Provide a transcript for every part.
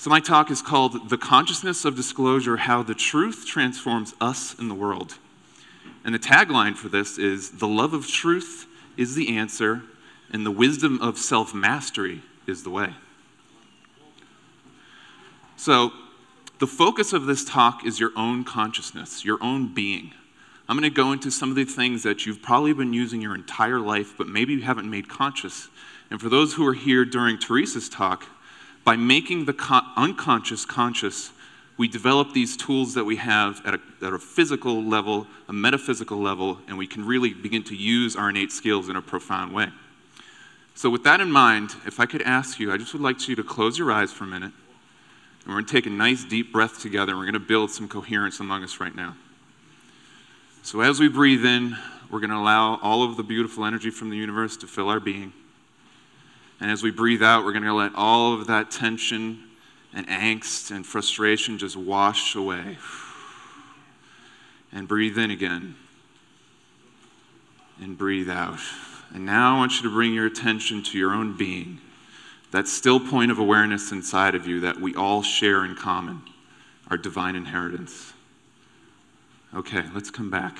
So my talk is called The Consciousness of Disclosure, How the Truth Transforms Us in the World. And the tagline for this is, the love of truth is the answer, and the wisdom of self-mastery is the way. So the focus of this talk is your own consciousness, your own being. I'm going to go into some of the things that you've probably been using your entire life, but maybe you haven't made conscious. And for those who are here during Teresa's talk, by making the unconscious conscious, we develop these tools that we have at a physical level, a metaphysical level, and we can really begin to use our innate skills in a profound way. So with that in mind, if I could ask you, I just would like you to close your eyes for a minute, and we're going to take a nice deep breath together, and we're going to build some coherence among us right now. So as we breathe in, we're going to allow all of the beautiful energy from the universe to fill our being. And as we breathe out, we're going to let all of that tension and angst and frustration just wash away. And breathe in again. And breathe out. And now I want you to bring your attention to your own being. That still point of awareness inside of you that we all share in common. Our divine inheritance. Okay, let's come back.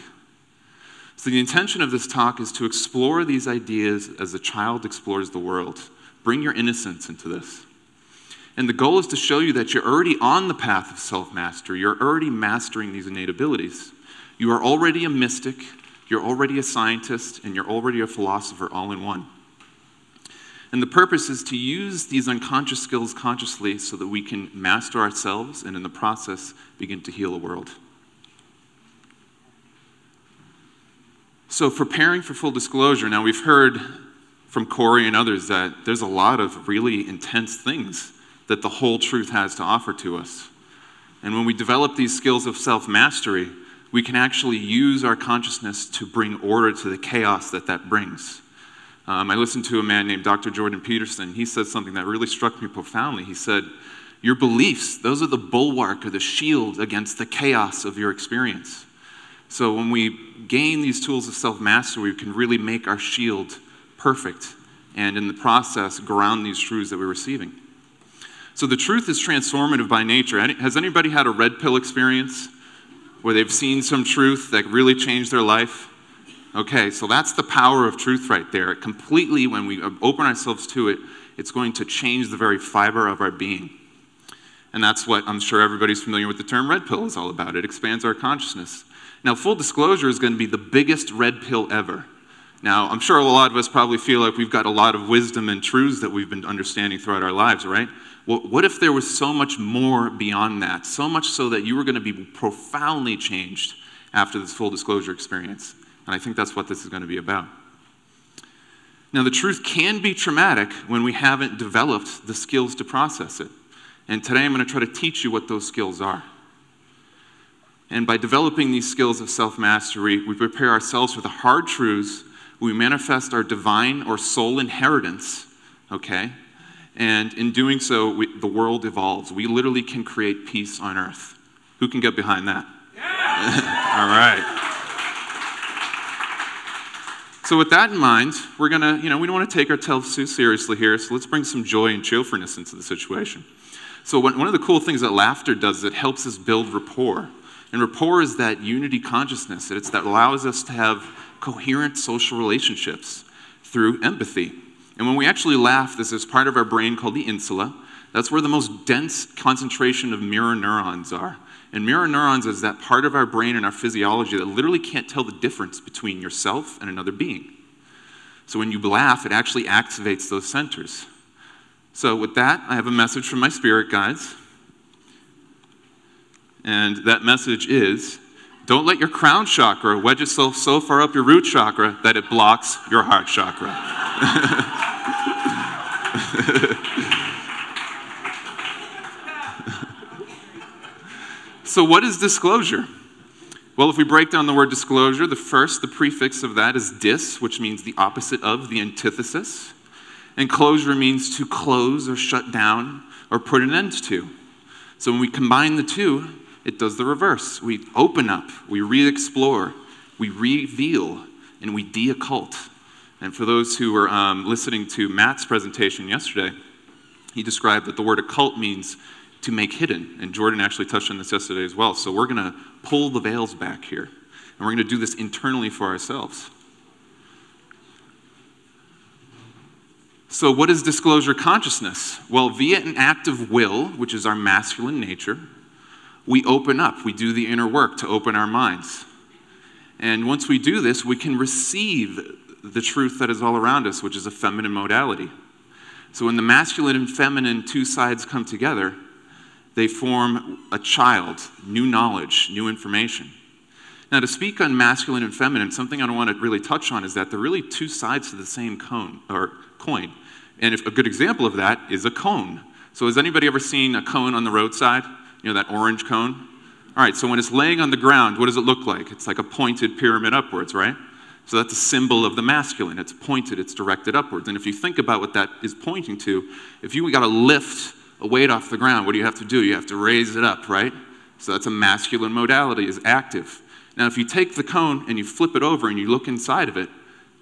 So the intention of this talk is to explore these ideas as a child explores the world. Bring your innocence into this. And the goal is to show you that you're already on the path of self-mastery. You're already mastering these innate abilities. You are already a mystic, you're already a scientist, and you're already a philosopher all in one. And the purpose is to use these unconscious skills consciously so that we can master ourselves and in the process begin to heal the world. So preparing for full disclosure, now we've heard from Corey and others that there's a lot of really intense things that the whole truth has to offer to us. And when we develop these skills of self-mastery, we can actually use our consciousness to bring order to the chaos that brings. I listened to a man named Dr. Jordan Peterson. He said something that really struck me profoundly. He said, your beliefs, those are the bulwark or the shield against the chaos of your experience. So when we gain these tools of self-mastery, we can really make our shield perfect and in the process ground these truths that we're receiving. So the truth is transformative by nature. Has anybody had a red pill experience where they've seen some truth that really changed their life? Okay, so that's the power of truth right there. Completely, when we open ourselves to it, it's going to change the very fiber of our being. And that's what I'm sure everybody's familiar with the term red pill is all about. It expands our consciousness. Now, full disclosure is going to be the biggest red pill ever. Now, I'm sure a lot of us probably feel like we've got a lot of wisdom and truths that we've been understanding throughout our lives, right? Well, what if there was so much more beyond that? So much so that you were going to be profoundly changed after this full disclosure experience. And I think that's what this is going to be about. Now, the truth can be traumatic when we haven't developed the skills to process it. And today I'm going to try to teach you what those skills are. And by developing these skills of self-mastery, we prepare ourselves for the hard truths. We manifest our divine or soul inheritance, okay? And in doing so, the world evolves. We literally can create peace on earth. Who can get behind that? Yeah! All right. So with that in mind, we're going to, we don't want to take ourselves too seriously here, so let's bring some joy and cheerfulness into the situation. So one of the cool things that laughter does is it helps us build rapport. And rapport is that unity consciousness. It's that allows us to have coherent social relationships through empathy. And when we actually laugh, this is part of our brain called the insula. That's where the most dense concentration of mirror neurons are. And mirror neurons is that part of our brain and our physiology that literally can't tell the difference between yourself and another being. So when you laugh, it actually activates those centers. So with that, I have a message from my spirit guides. And that message is, don't let your crown chakra wedge itself so far up your root chakra that it blocks your heart chakra. So what is disclosure? Well, if we break down the word disclosure, the prefix of that is dis, which means the opposite of, the antithesis. And closure means to close or shut down or put an end to. So when we combine the two, it does the reverse. We open up, we re-explore, we reveal, and we de-occult. And for those who were listening to Matt's presentation yesterday, he described that the word occult means to make hidden. And Jordan actually touched on this yesterday as well. So we're going to pull the veils back here. And we're going to do this internally for ourselves. So what is disclosure consciousness? Well, via an act of will, which is our masculine nature, we open up. We do the inner work to open our minds. And once we do this, we can receive the truth that is all around us, which is a feminine modality. So when the masculine and feminine two sides come together, they form a child, new knowledge, new information. Now, to speak on masculine and feminine, something I want to really touch on is that they're really two sides to the same coin. And a good example of that is a cone. So has anybody ever seen a cone on the roadside? You know, that orange cone? All right, so when it's laying on the ground, what does it look like? It's like a pointed pyramid upwards, right? So that's a symbol of the masculine. It's pointed, it's directed upwards. And if you think about what that is pointing to, if you got to lift a weight off the ground, what do? You have to raise it up, right? So that's a masculine modality, is active. Now, if you take the cone and you flip it over and you look inside of it,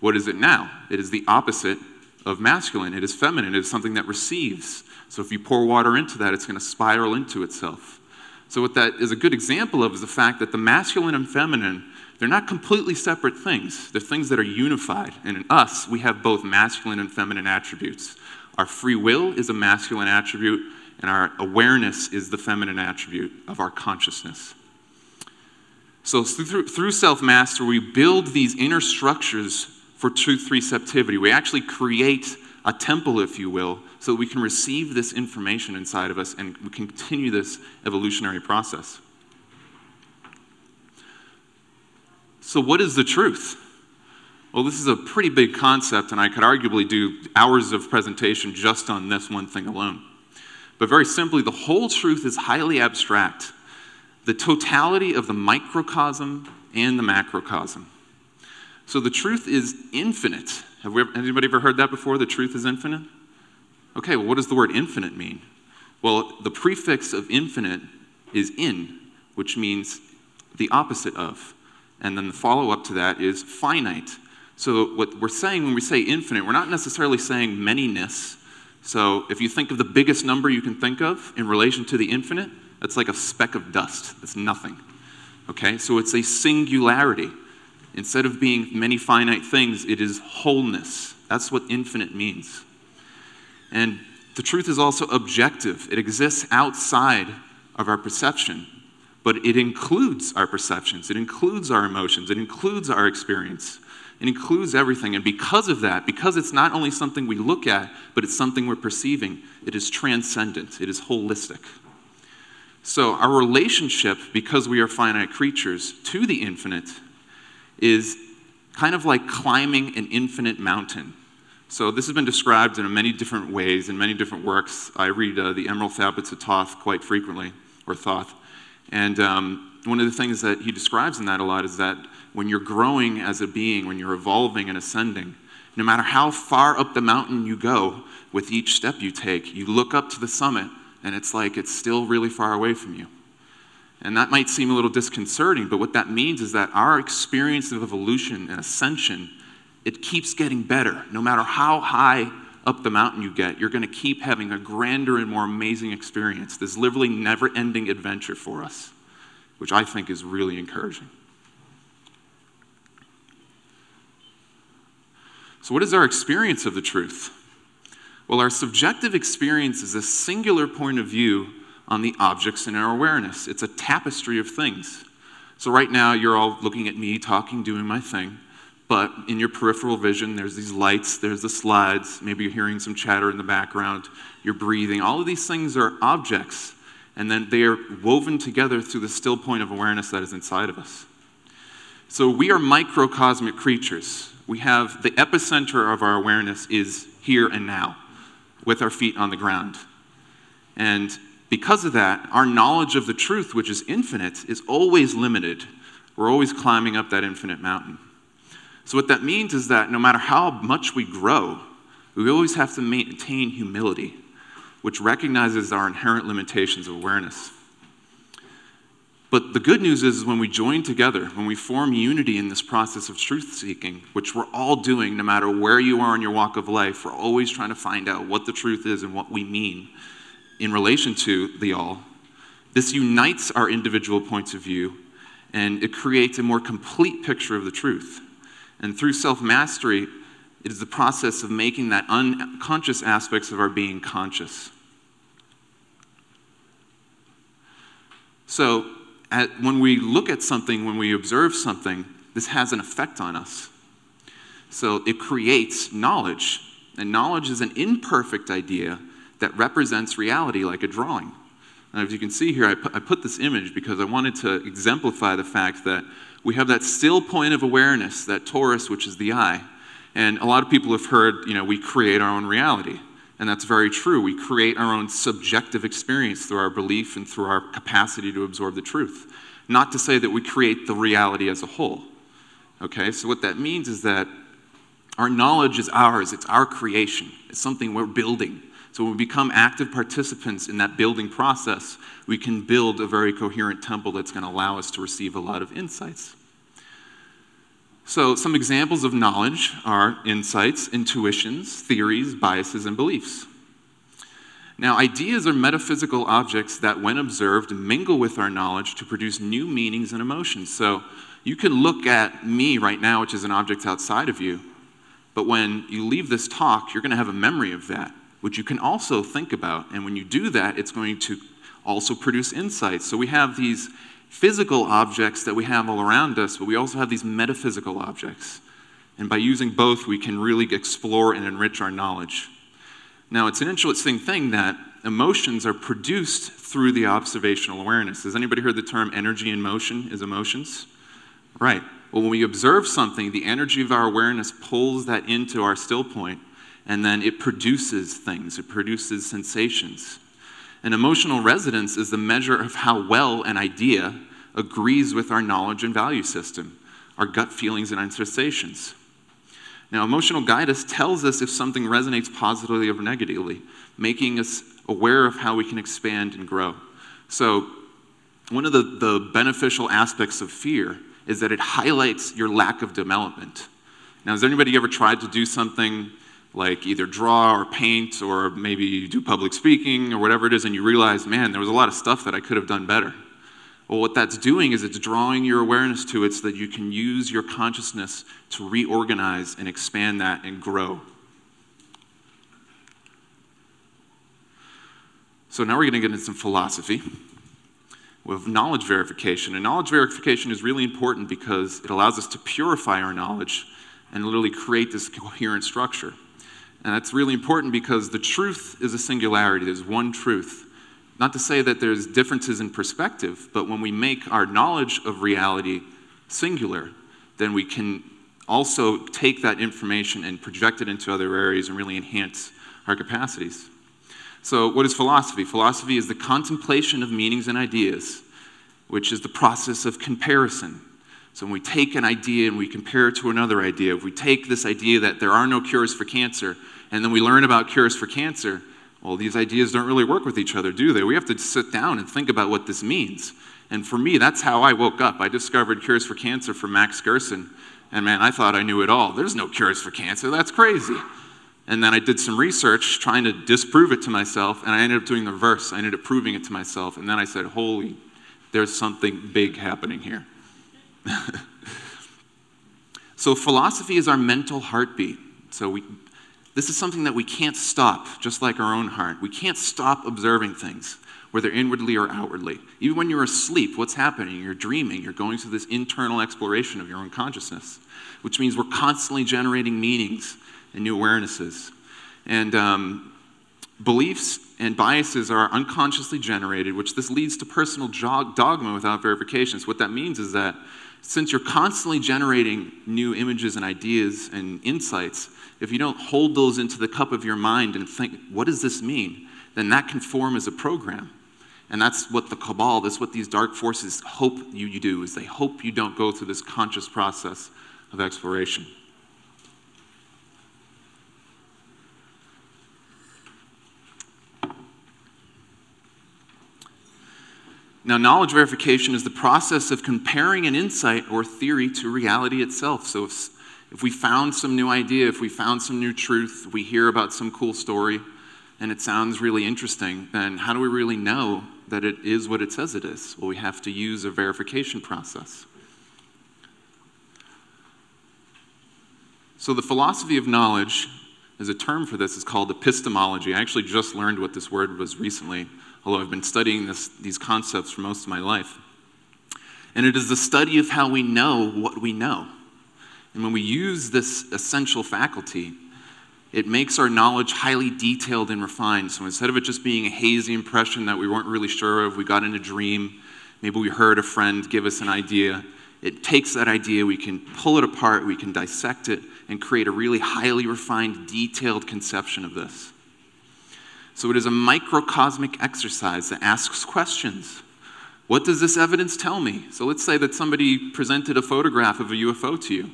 what is it now? It is the opposite of masculine. It is feminine. It is something that receives. So if you pour water into that, it's going to spiral into itself. So what that is a good example of is the fact that the masculine and feminine, they're not completely separate things. They're things that are unified. And in us, we have both masculine and feminine attributes. Our free will is a masculine attribute, and our awareness is the feminine attribute of our consciousness. So through self-mastery, we build these inner structures for truth receptivity. We actually create a temple, if you will, so that we can receive this information inside of us and we continue this evolutionary process. So what is the truth? Well, this is a pretty big concept, and I could arguably do hours of presentation just on this one thing alone. But very simply, the whole truth is highly abstract. The totality of the microcosm and the macrocosm. So the truth is infinite. Anybody ever heard that before? The truth is infinite? Okay, well, what does the word infinite mean? Well, the prefix of infinite is in, which means the opposite of. And then the follow-up to that is finite. So what we're saying when we say infinite, we're not necessarily saying manyness. So if you think of the biggest number you can think of in relation to the infinite, that's like a speck of dust. That's nothing. Okay, so it's a singularity. Instead of being many finite things, it is wholeness. That's what infinite means. And the truth is also objective. It exists outside of our perception, but it includes our perceptions. It includes our emotions. It includes our experience. It includes everything. And because of that, because it's not only something we look at, but it's something we're perceiving, it is transcendent. It is holistic. So our relationship, because we are finite creatures, to the infinite is kind of like climbing an infinite mountain. So this has been described in many different ways, in many different works. I read the Emerald Tablets of Thoth quite frequently, or Thoth. And one of the things that he describes in that a lot is that when you're growing as a being, when you're evolving and ascending, no matter how far up the mountain you go with each step you take, you look up to the summit, and it's like it's still really far away from you. And that might seem a little disconcerting, but what that means is that our experience of evolution and ascension, it keeps getting better. No matter how high up the mountain you get, you're going to keep having a grander and more amazing experience. This literally never-ending adventure for us, which I think is really encouraging. So what is our experience of the truth? Well, our subjective experience is a singular point of view on the objects in our awareness. It's a tapestry of things. So right now, you're all looking at me, talking, doing my thing, but in your peripheral vision, there's these lights, there's the slides, maybe you're hearing some chatter in the background, you're breathing. All of these things are objects, and then they are woven together through the still point of awareness that is inside of us. So we are microcosmic creatures. We have the epicenter of our awareness is here and now, with our feet on the ground. And because of that, our knowledge of the truth, which is infinite, is always limited. We're always climbing up that infinite mountain. So what that means is that no matter how much we grow, we always have to maintain humility, which recognizes our inherent limitations of awareness. But the good news is when we join together, when we form unity in this process of truth-seeking, which we're all doing no matter where you are in your walk of life, we're always trying to find out what the truth is and what we mean. in relation to the all, this unites our individual points of view, and it creates a more complete picture of the truth. And through self-mastery, it is the process of making that unconscious aspects of our being conscious. So, when we look at something, when we observe something, this has an effect on us. So it creates knowledge. And knowledge is an imperfect idea that represents reality like a drawing. And as you can see here, I put this image because I wanted to exemplify the fact that we have that still point of awareness, that torus, which is the eye. And a lot of people have heard, we create our own reality. And that's very true. We create our own subjective experience through our belief and through our capacity to absorb the truth. Not to say that we create the reality as a whole. Okay, so what that means is that our knowledge is ours. It's our creation. It's something we're building. So when we become active participants in that building process, we can build a very coherent temple that's going to allow us to receive a lot of insights. So some examples of knowledge are insights, intuitions, theories, biases, and beliefs. Now, ideas are metaphysical objects that, when observed, mingle with our knowledge to produce new meanings and emotions. So you can look at me right now, which is an object outside of you, but when you leave this talk, you're going to have a memory of that, which you can also think about. And when you do that, it's going to also produce insights. So we have these physical objects that we have all around us, but we also have these metaphysical objects. And by using both, we can really explore and enrich our knowledge. Now, it's an interesting thing that emotions are produced through the observational awareness. Has anybody heard the term energy in motion is emotions? Right. Well, when we observe something, the energy of our awareness pulls that into our still point, and then it produces things. It produces sensations. And emotional resonance is the measure of how well an idea agrees with our knowledge and value system, our gut feelings and sensations. Now, emotional guidance tells us if something resonates positively or negatively, making us aware of how we can expand and grow. So one of the beneficial aspects of fear is that it highlights your lack of development. Now, has anybody ever tried to do something like either draw or paint or maybe do public speaking or whatever it is, and you realize, man, there was a lot of stuff that I could have done better? Well, what that's doing is it's drawing your awareness to it so that you can use your consciousness to reorganize and expand that and grow. So now we're going to get into some philosophy with knowledge verification. And knowledge verification is really important because it allows us to purify our knowledge and literally create this coherent structure. And that's really important because the truth is a singularity. There's one truth. Not to say that there's differences in perspective, but when we make our knowledge of reality singular, then we can also take that information and project it into other areas and really enhance our capacities. So what is philosophy? Philosophy is the contemplation of meanings and ideas, which is the process of comparison. So when we take an idea and we compare it to another idea, if we take this idea that there are no cures for cancer, and then we learn about cures for cancer, well, these ideas don't really work with each other, do they? We have to sit down and think about what this means. And for me, that's how I woke up. I discovered Cures for Cancer from Max Gerson. And man, I thought I knew it all. There's no cures for cancer. That's crazy. And then I did some research trying to disprove it to myself, and I ended up doing the reverse. I ended up proving it to myself. And then I said, holy, there's something big happening here. So philosophy is our mental heartbeat. So this is something that we can't stop, just like our own heart. We can't stop observing things, whether inwardly or outwardly. Even when you're asleep, what's happening? You're dreaming. You're going through this internal exploration of your own consciousness, which means we're constantly generating meanings and new awarenesses. And beliefs and biases are unconsciously generated, which this leads to personal dogma without verification. So what that means is that since you're constantly generating new images and ideas and insights, if you don't hold those into the cup of your mind and think, what does this mean? Then that can form as a program. And that's what the cabal, that's what these dark forces hope you do, is they hope you don't go through this conscious process of exploration. Now, knowledge verification is the process of comparing an insight or theory to reality itself. So if we found some new idea, if we found some new truth, we hear about some cool story, and it sounds really interesting, then how do we really know that it is what it says it is? Well, we have to use a verification process. So the philosophy of knowledge, as a term for this, is called epistemology. I actually just learned what this word was recently, although I've been studying these concepts for most of my life. And it is the study of how we know what we know. And when we use this essential faculty, it makes our knowledge highly detailed and refined. So instead of it just being a hazy impression that we weren't really sure of, we got in a dream, maybe we heard a friend give us an idea, it takes that idea, we can pull it apart, we can dissect it, and create a really highly refined, detailed conception of this. So it is a microcosmic exercise that asks questions. What does this evidence tell me? So let's say that somebody presented a photograph of a UFO to you.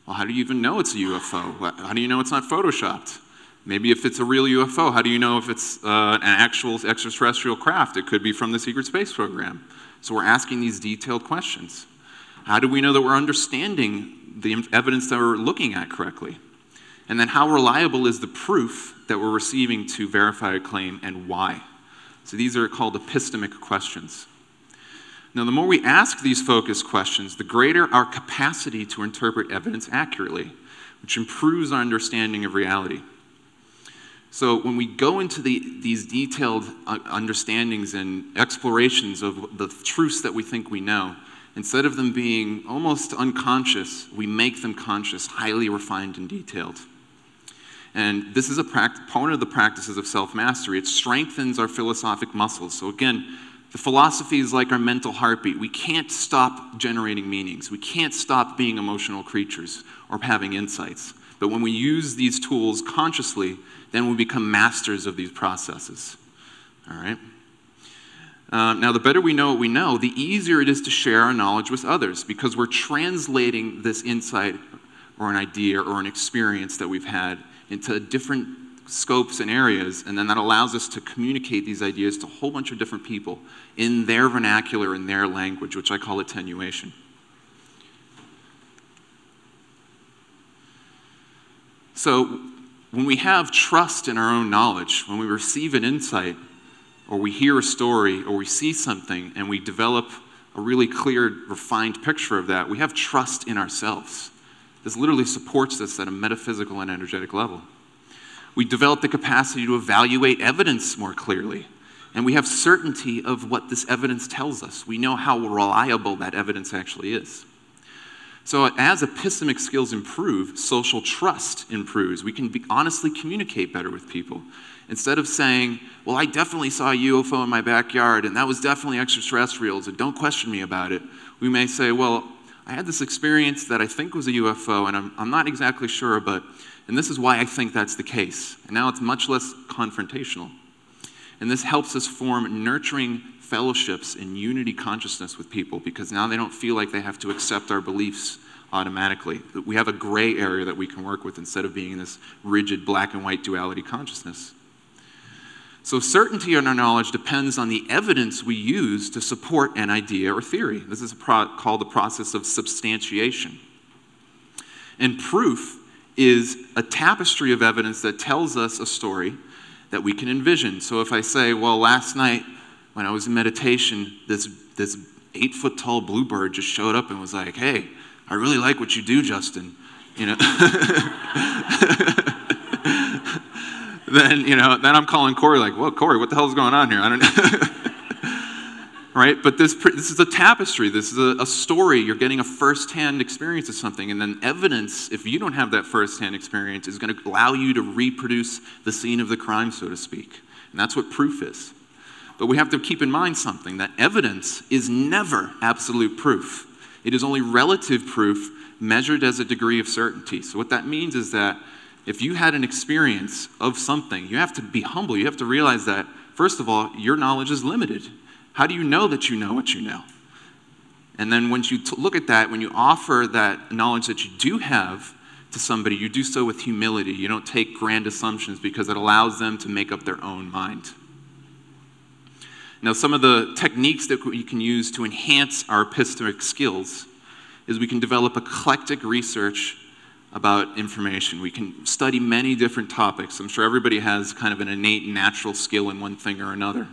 Well, how do you even know it's a UFO? How do you know it's not photoshopped? Maybe if it's a real UFO, how do you know if it's an actual extraterrestrial craft? It could be from the secret space program. So we're asking these detailed questions. How do we know that we're understanding the evidence that we're looking at correctly? And then how reliable is the proof that we're receiving to verify a claim, and why? So these are called epistemic questions. Now, the more we ask these focused questions, the greater our capacity to interpret evidence accurately, which improves our understanding of reality. So when we go into these detailed understandings and explorations of the truths that we think we know, instead of them being almost unconscious, we make them conscious, highly refined and detailed. And this is a component of the practices of self-mastery. It strengthens our philosophic muscles. So again, the philosophy is like our mental heartbeat. We can't stop generating meanings. We can't stop being emotional creatures or having insights. But when we use these tools consciously, then we become masters of these processes. All right? Now, the better we know what we know, the easier it is to share our knowledge with others, because we're translating this insight or an idea or an experience that we've had into different scopes and areas, and then that allows us to communicate these ideas to a whole bunch of different people in their vernacular, in their language, which I call attenuation. So when we have trust in our own knowledge, when we receive an insight, or we hear a story, or we see something, and we develop a really clear, refined picture of that, we have trust in ourselves. This literally supports us at a metaphysical and energetic level. We develop the capacity to evaluate evidence more clearly, and we have certainty of what this evidence tells us. We know how reliable that evidence actually is. So as epistemic skills improve, social trust improves. We can honestly communicate better with people. Instead of saying, well, I definitely saw a UFO in my backyard, and that was definitely extraterrestrials, and don't question me about it, we may say, well, I had this experience that I think was a UFO, and I'm not exactly sure, and this is why I think that's the case. And now it's much less confrontational. And this helps us form nurturing fellowships in unity consciousness with people, because now they don't feel like they have to accept our beliefs automatically. We have a gray area that we can work with instead of being in this rigid black and white duality consciousness. So certainty in our knowledge depends on the evidence we use to support an idea or theory. This is called the process of substantiation. And proof is a tapestry of evidence that tells us a story that we can envision. So if I say, well, last night when I was in meditation, this 8-foot-tall bluebird just showed up and was like, hey, I really like what you do, Justin. You know, then I'm calling Corey like, well, Corey, what the hell is going on here? I don't know. Right? But this is a tapestry. This is a story. You're getting a first-hand experience of something. And then evidence, if you don't have that first-hand experience, is going to allow you to reproduce the scene of the crime, so to speak. And that's what proof is. But we have to keep in mind something, that evidence is never absolute proof. It is only relative proof measured as a degree of certainty. So what that means is that if you had an experience of something, you have to be humble. You have to realize that, first of all, your knowledge is limited. How do you know that you know what you know? And then once you look at that, when you offer that knowledge that you do have to somebody, you do so with humility. You don't take grand assumptions, because it allows them to make up their own mind. Now, some of the techniques that we can use to enhance our epistemic skills is we can develop eclectic research about information. We can study many different topics. I'm sure everybody has kind of an innate natural skill in one thing or another.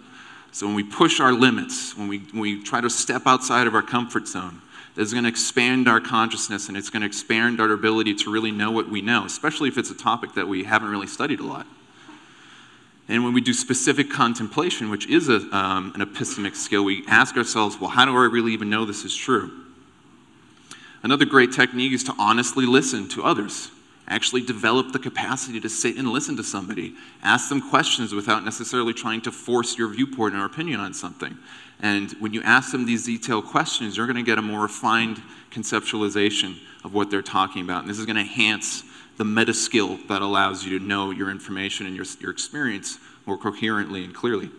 So when we push our limits, when we try to step outside of our comfort zone, this is going to expand our consciousness, and it's going to expand our ability to really know what we know, especially if it's a topic that we haven't really studied a lot. And when we do specific contemplation, which is an epistemic skill, we ask ourselves, well, how do I really even know this is true? Another great technique is to honestly listen to others. Actually develop the capacity to sit and listen to somebody. Ask them questions without necessarily trying to force your viewpoint or opinion on something. And when you ask them these detailed questions, you're going to get a more refined conceptualization of what they're talking about. And this is going to enhance the meta skill that allows you to know your information and your experience more coherently and clearly.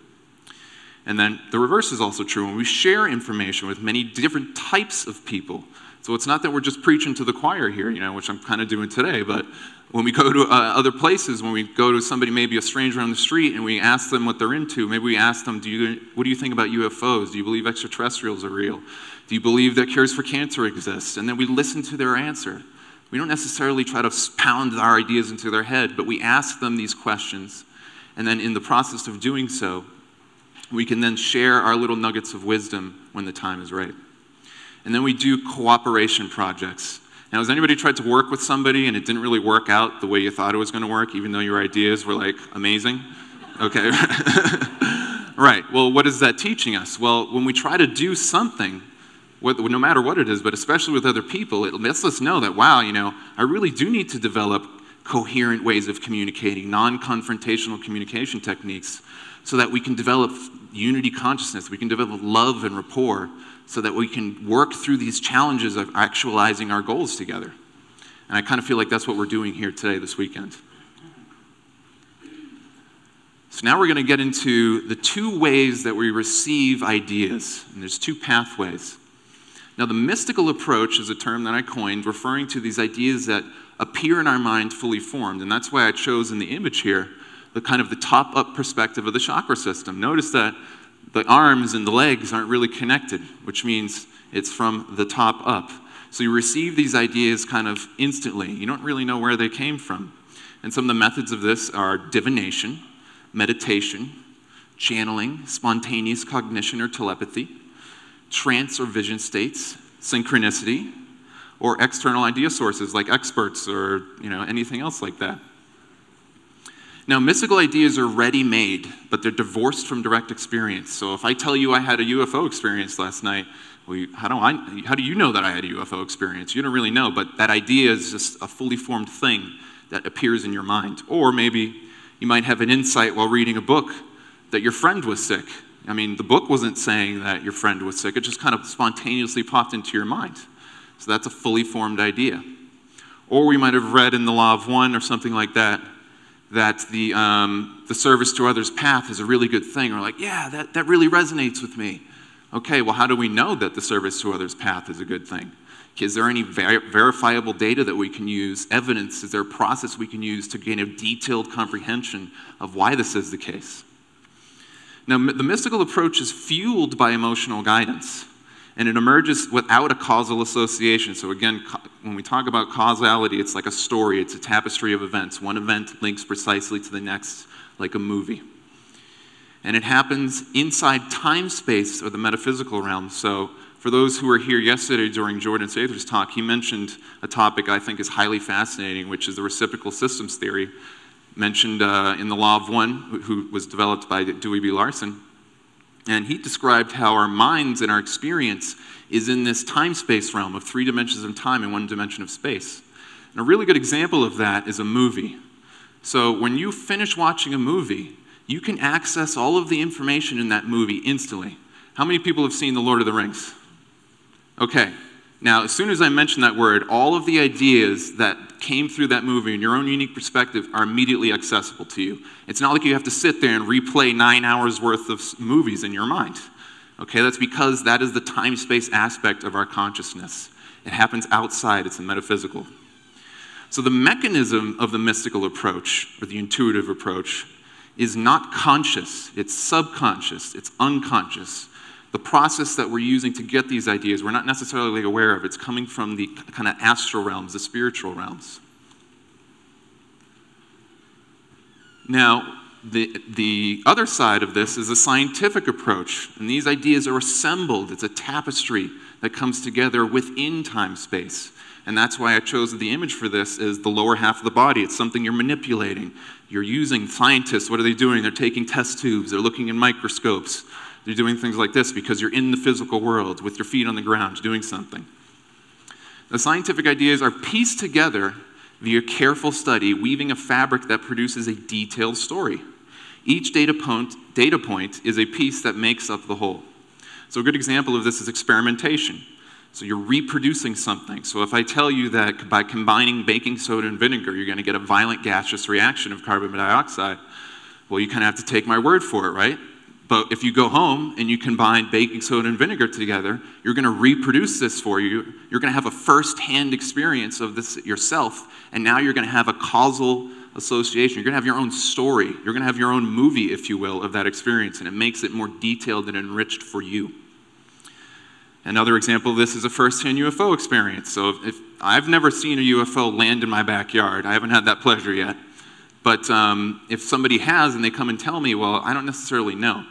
And then the reverse is also true. When we share information with many different types of people, so it's not that we're just preaching to the choir here, which I'm kind of doing today, but when we go to other places, when we go to somebody, maybe a stranger on the street, and we ask them what they're into, maybe we ask them, what do you think about UFOs? Do you believe extraterrestrials are real? Do you believe that cures for cancer exist? And then we listen to their answer. We don't necessarily try to pound our ideas into their head, but we ask them these questions. And then in the process of doing so, we can then share our little nuggets of wisdom when the time is right. And then we do cooperation projects. Now, has anybody tried to work with somebody and it didn't really work out the way you thought it was going to work, even though your ideas were like amazing? Okay. Right. Well, what is that teaching us? Well, when we try to do something, no matter what it is, but especially with other people, it lets us know that, wow, I really do need to develop coherent ways of communicating, non-confrontational communication techniques, so that we can develop unity consciousness, we can develop love and rapport, so that we can work through these challenges of actualizing our goals together. And I kind of feel like that's what we're doing here today, this weekend. So now we're going to get into the two ways that we receive ideas. And there's two pathways. Now, the mystical approach is a term that I coined, referring to these ideas that appear in our mind fully formed. And that's why I chose in the image here the kind of the top-up perspective of the chakra system. Notice that the arms and the legs aren't really connected, which means it's from the top up. So you receive these ideas kind of instantly. You don't really know where they came from. And some of the methods of this are divination, meditation, channeling, spontaneous cognition or telepathy, trance or vision states, synchronicity, or external idea sources like experts or anything else like that. Now, mystical ideas are ready-made, but they're divorced from direct experience. So if I tell you I had a UFO experience last night, well, how do you know that I had a UFO experience? You don't really know, but that idea is just a fully formed thing that appears in your mind. Or maybe you might have an insight while reading a book that your friend was sick. I mean, the book wasn't saying that your friend was sick. It just kind of spontaneously popped into your mind. So that's a fully formed idea. Or we might have read in the Law of One or something like that, that the service to others path is a really good thing. Or like, yeah, that really resonates with me. Okay, well, how do we know that the service to others path is a good thing? Is there any verifiable data that we can use, evidence? Is there a process we can use to gain a detailed comprehension of why this is the case? Now, the mystical approach is fueled by emotional guidance, and it emerges without a causal association. So again, when we talk about causality, it's like a story. It's a tapestry of events. One event links precisely to the next, like a movie. And it happens inside time-space or the metaphysical realm. So for those who were here yesterday during Jordan Sather's talk, he mentioned a topic I think is highly fascinating, which is the reciprocal systems theory, mentioned in the Law of One, who was developed by Dewey B. Larson. And he described how our minds and our experience is in this time-space realm of 3 dimensions of time and 1 dimension of space. And a really good example of that is a movie. So when you finish watching a movie, you can access all of the information in that movie instantly. How many people have seen The Lord of the Rings? Okay. Now, as soon as I mention that word, all of the ideas that came through that movie in your own unique perspective are immediately accessible to you. It's not like you have to sit there and replay 9 hours worth of movies in your mind. Okay, that's because that is the time-space aspect of our consciousness. It happens outside, it's a metaphysical. So the mechanism of the mystical approach, or the intuitive approach, is not conscious, it's subconscious, it's unconscious. The process that we're using to get these ideas, we're not necessarily aware of. It's coming from the kind of astral realms, the spiritual realms. Now, the other side of this is a scientific approach, and these ideas are assembled. It's a tapestry that comes together within time-space. And that's why I chose the image for this is the lower half of the body. It's something you're manipulating. You're using scientists. What are they doing? They're taking test tubes. They're looking in microscopes. They're doing things like this because you're in the physical world with your feet on the ground doing something. The scientific ideas are pieced together via careful study, weaving a fabric that produces a detailed story. Each data point is a piece that makes up the whole. So a good example of this is experimentation. So you're reproducing something. So if I tell you that by combining baking soda and vinegar, you're going to get a violent gaseous reaction of carbon dioxide, well, you kind of have to take my word for it, right? But if you go home and you combine baking soda and vinegar together, you're going to reproduce this for you. You're going to have a first-hand experience of this yourself, and now you're going to have a causal association. You're going to have your own story. You're going to have your own movie, if you will, of that experience, and it makes it more detailed and enriched for you. Another example of this is a first-hand UFO experience. So if I've never seen a UFO land in my backyard. I haven't had that pleasure yet. But if somebody has and they come and tell me, well, I don't necessarily know.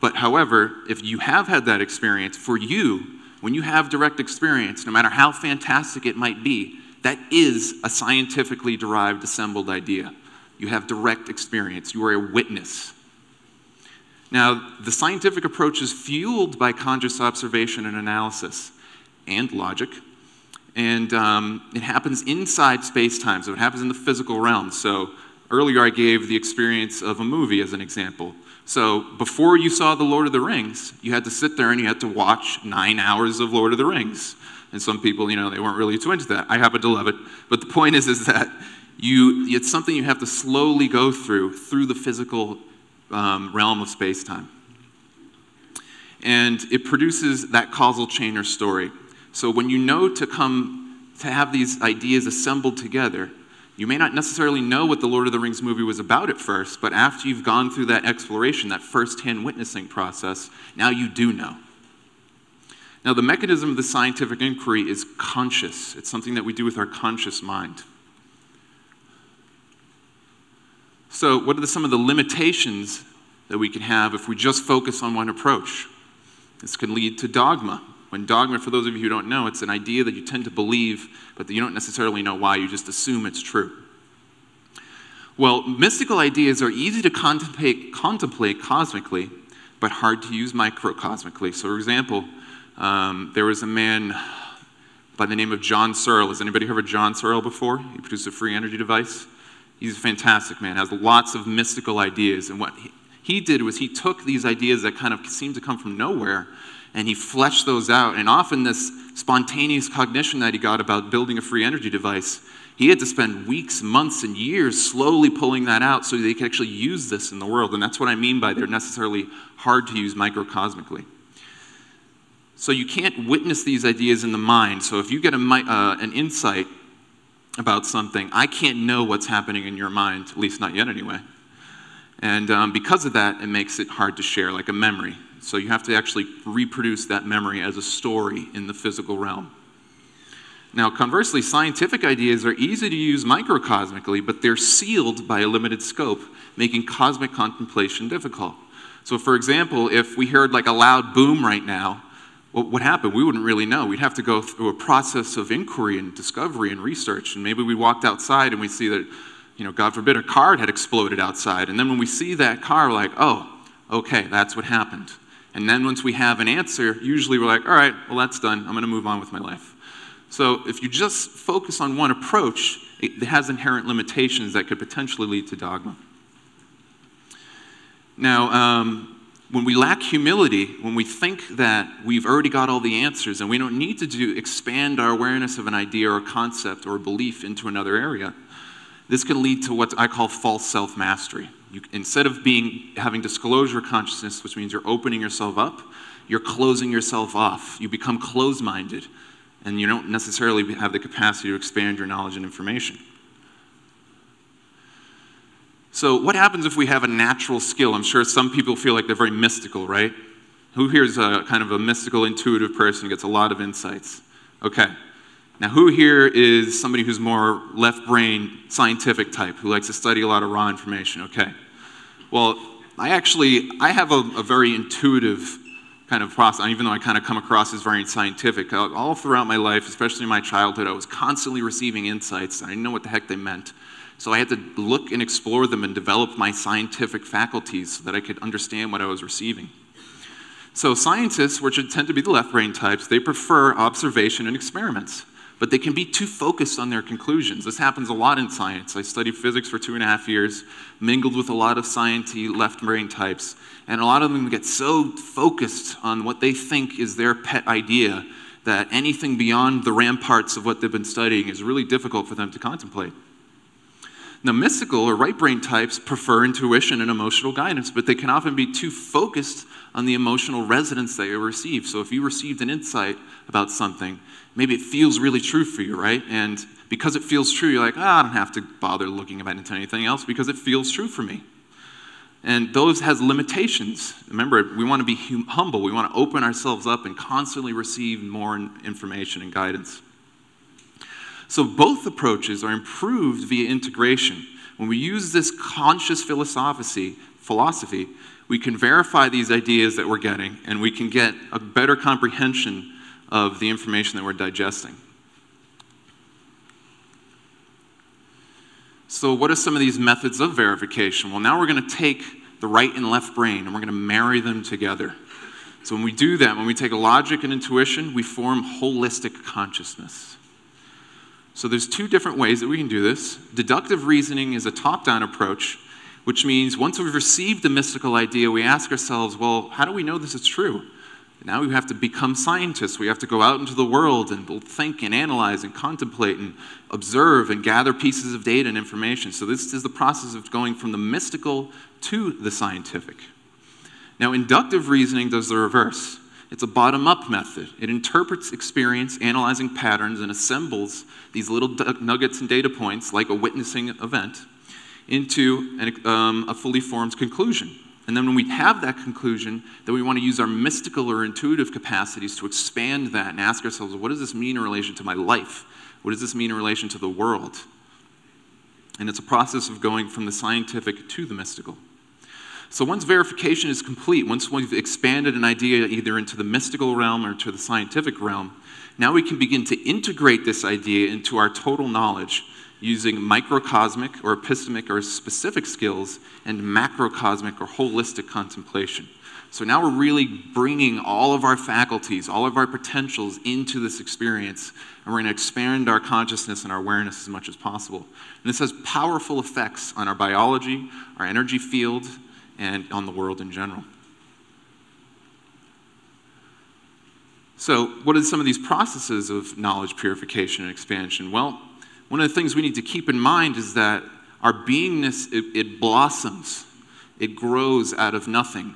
But however, if you have had that experience, for you, when you have direct experience, no matter how fantastic it might be, that is a scientifically derived, assembled idea. You have direct experience. You are a witness. Now, the scientific approach is fueled by conscious observation and analysis and logic. And it happens inside space-time, so it happens in the physical realm. So earlier I gave the experience of a movie as an example. So before you saw The Lord of the Rings, you had to sit there and you had to watch 9 hours of Lord of the Rings. And some people, you know, they weren't really too into that. I happen to love it. But the point is that it's something you have to slowly go through the physical realm of space-time. And it produces that causal chain or story. So when you know to have these ideas assembled together, you may not necessarily know what the Lord of the Rings movie was about at first, but after you've gone through that exploration, that first-hand witnessing process, now you do know. Now, the mechanism of the scientific inquiry is conscious. It's something that we do with our conscious mind. So what are some of the limitations that we can have if we just focus on one approach? This can lead to dogma. When dogma, for those of you who don't know, it's an idea that you tend to believe, but that you don't necessarily know why, you just assume it's true. Well, mystical ideas are easy to contemplate cosmically, but hard to use microcosmically. So for example, there was a man by the name of John Searle. Has anybody heard of John Searle before? He produced a free energy device. He's a fantastic man, has lots of mystical ideas. And what he did was he took these ideas that kind of seemed to come from nowhere, and he fleshed those out. And often this spontaneous cognition that he got about building a free energy device, he had to spend weeks, months, and years slowly pulling that out so they could actually use this in the world. And that's what I mean by they're necessarily hard to use microcosmically. So you can't witness these ideas in the mind. So if you get an insight about something, I can't know what's happening in your mind, at least not yet anyway. And because of that, it makes it hard to share, like a memory. So you have to actually reproduce that memory as a story in the physical realm. Now, conversely, scientific ideas are easy to use microcosmically, but they're sealed by a limited scope, making cosmic contemplation difficult. So for example, if we heard like a loud boom right now, what would happen? We wouldn't really know. We'd have to go through a process of inquiry and discovery and research. And maybe we walked outside and we see that, you know, God forbid, a car had exploded outside. And then when we see that car, we're like, oh, okay, that's what happened. And then once we have an answer, usually we're like, all right, well, that's done. I'm going to move on with my life. So if you just focus on one approach, it has inherent limitations that could potentially lead to dogma. Now, when we lack humility, when we think that we've already got all the answers and we don't need to expand our awareness of an idea or concept or belief into another area, this can lead to what I call false self-mastery. Instead of having disclosure consciousness, which means you're opening yourself up, you're closing yourself off. You become closed-minded, and you don't necessarily have the capacity to expand your knowledge and information. So what happens if we have a natural skill? I'm sure some people feel like they're very mystical, right? Who here is kind of a mystical, intuitive person, gets a lot of insights? Okay. Now, who here is somebody who's more left-brain scientific type, who likes to study a lot of raw information? Okay. Well, I have a very intuitive kind of process, even though I kind of come across as very scientific. All throughout my life, especially in my childhood, I was constantly receiving insights. I didn't know what the heck they meant. So I had to look and explore them and develop my scientific faculties so that I could understand what I was receiving. So scientists, which tend to be the left-brain types, they prefer observation and experiments, but they can be too focused on their conclusions. This happens a lot in science. I studied physics for 2.5 years, mingled with a lot of science-y left-brain types, and a lot of them get so focused on what they think is their pet idea that anything beyond the ramparts of what they've been studying is really difficult for them to contemplate. Now, mystical or right-brain types prefer intuition and emotional guidance, but they can often be too focused on the emotional resonance they receive. So if you received an insight about something, maybe it feels really true for you, right? And because it feels true, you're like, I don't have to bother looking into anything else because it feels true for me. And those has limitations. Remember, we want to be humble. We want to open ourselves up and constantly receive more information and guidance. So both approaches are improved via integration. When we use this conscious philosophy, we can verify these ideas that we're getting, and we can get a better comprehension of the information that we're digesting. So what are some of these methods of verification? Well, now we're going to take the right and left brain, and we're going to marry them together. So when we do that, when we take logic and intuition, we form holistic consciousness. So there's two different ways that we can do this. Deductive reasoning is a top-down approach, which means once we've received a mystical idea, we ask ourselves, well, how do we know this is true? Now we have to become scientists. We have to go out into the world and think and analyze and contemplate and observe and gather pieces of data and information. So this is the process of going from the mystical to the scientific. Now, inductive reasoning does the reverse. It's a bottom-up method. It interprets experience, analyzing patterns, and assembles these little nuggets and data points, like a witnessing event, into a fully formed conclusion. And then when we have that conclusion, then we want to use our mystical or intuitive capacities to expand that and ask ourselves, what does this mean in relation to my life? What does this mean in relation to the world? And it's a process of going from the scientific to the mystical. So once verification is complete, once we've expanded an idea either into the mystical realm or to the scientific realm, now we can begin to integrate this idea into our total knowledge using microcosmic or epistemic or specific skills and macrocosmic or holistic contemplation. So now we're really bringing all of our faculties, all of our potentials into this experience, and we're going to expand our consciousness and our awareness as much as possible. And this has powerful effects on our biology, our energy field, and on the world in general. So what are some of these processes of knowledge purification and expansion? Well, one of the things we need to keep in mind is that our beingness, it blossoms. It grows out of nothing.